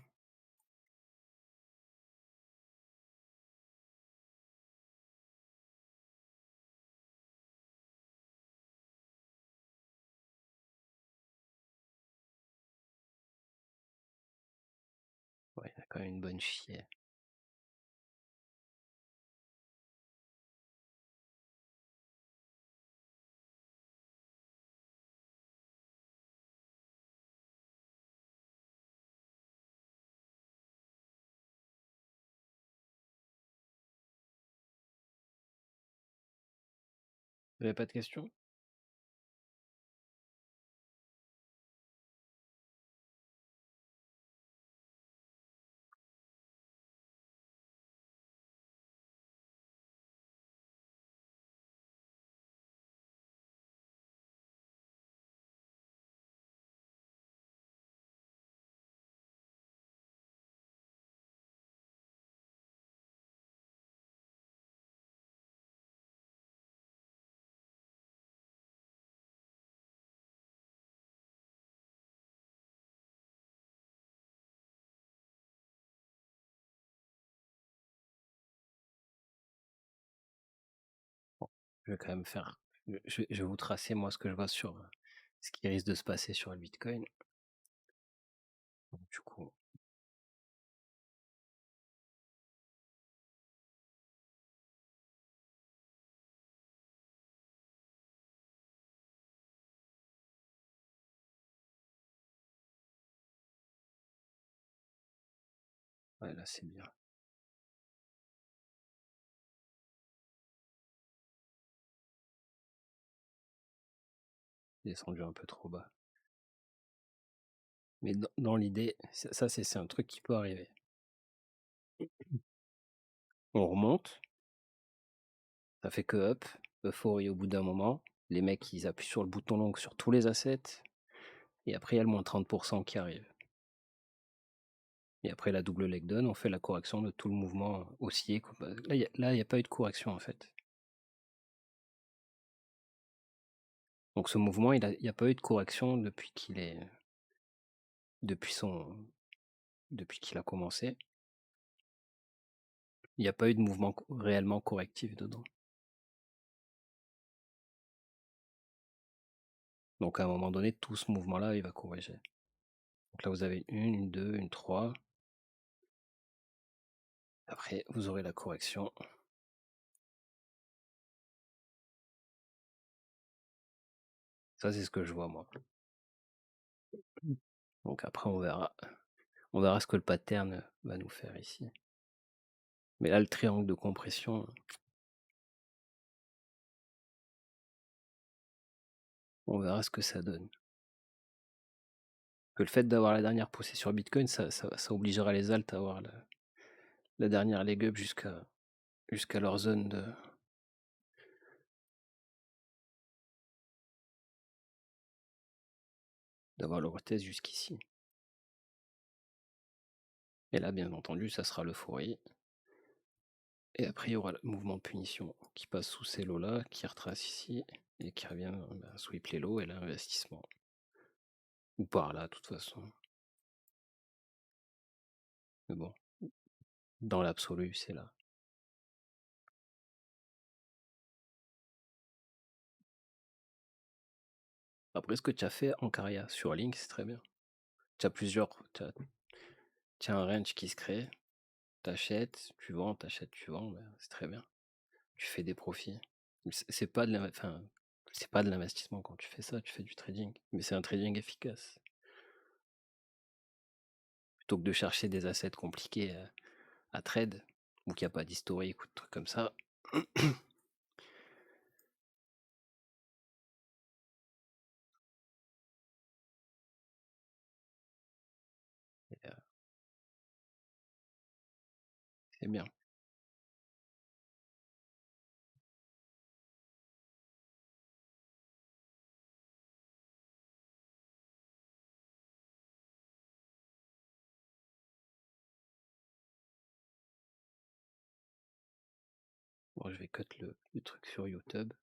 Ouais, il y a quand même une bonne chier. Vous n'avez pas de questions? Bon, je vais quand même faire. Je vais vous tracer moi ce que je vois sur ce qui risque de se passer sur le Bitcoin. Donc, du coup, ouais, là c'est bien. Descendu un peu trop bas. Mais dans l'idée, ça c'est un truc qui peut arriver. On remonte, ça fait que up, euphorie au bout d'un moment. Les mecs ils appuient sur le bouton long sur tous les assets. Et après il y a le moins 30% qui arrive. Et après la double leg down, on fait la correction de tout le mouvement haussier. Là il n'y a pas eu de correction en fait. Donc ce mouvement, il n'y a pas eu de correction depuis qu'il a commencé. Il n'y a pas eu de mouvement réellement correctif dedans. Donc à un moment donné, tout ce mouvement-là, il va corriger. Donc là, vous avez une 2 une 3. Après, vous aurez la correction. Ça, c'est ce que je vois moi. Donc après, on verra. On verra ce que le pattern va nous faire ici. Mais là, le triangle de compression, on verra ce que ça donne. Que le fait d'avoir la dernière poussée sur Bitcoin, ça obligera les alts à avoir la dernière leg up jusqu'à leur zone d'avoir leur test jusqu'ici. Et là, bien entendu, ça sera l'euphorie. Et après, il y aura le mouvement de punition qui passe sous ces lots-là, qui retrace ici, et qui revient sweep les lots et l'investissement. Ou par là, de toute façon. Mais bon, dans l'absolu, c'est là. Après, ce que tu as fait en Caria sur Link, c'est très bien. Tu as plusieurs. Tu as un range qui se crée, t'achètes, tu vends, c'est très bien. Tu fais des profits. C'est pas de enfin, c'est pas de l'investissement quand tu fais ça, tu fais du trading. Mais c'est un trading efficace. Plutôt que de chercher des assets compliqués à trade, ou qu'il n'y a pas d'historique ou de trucs comme ça. C'est bien. Bon, je vais cut le truc sur YouTube.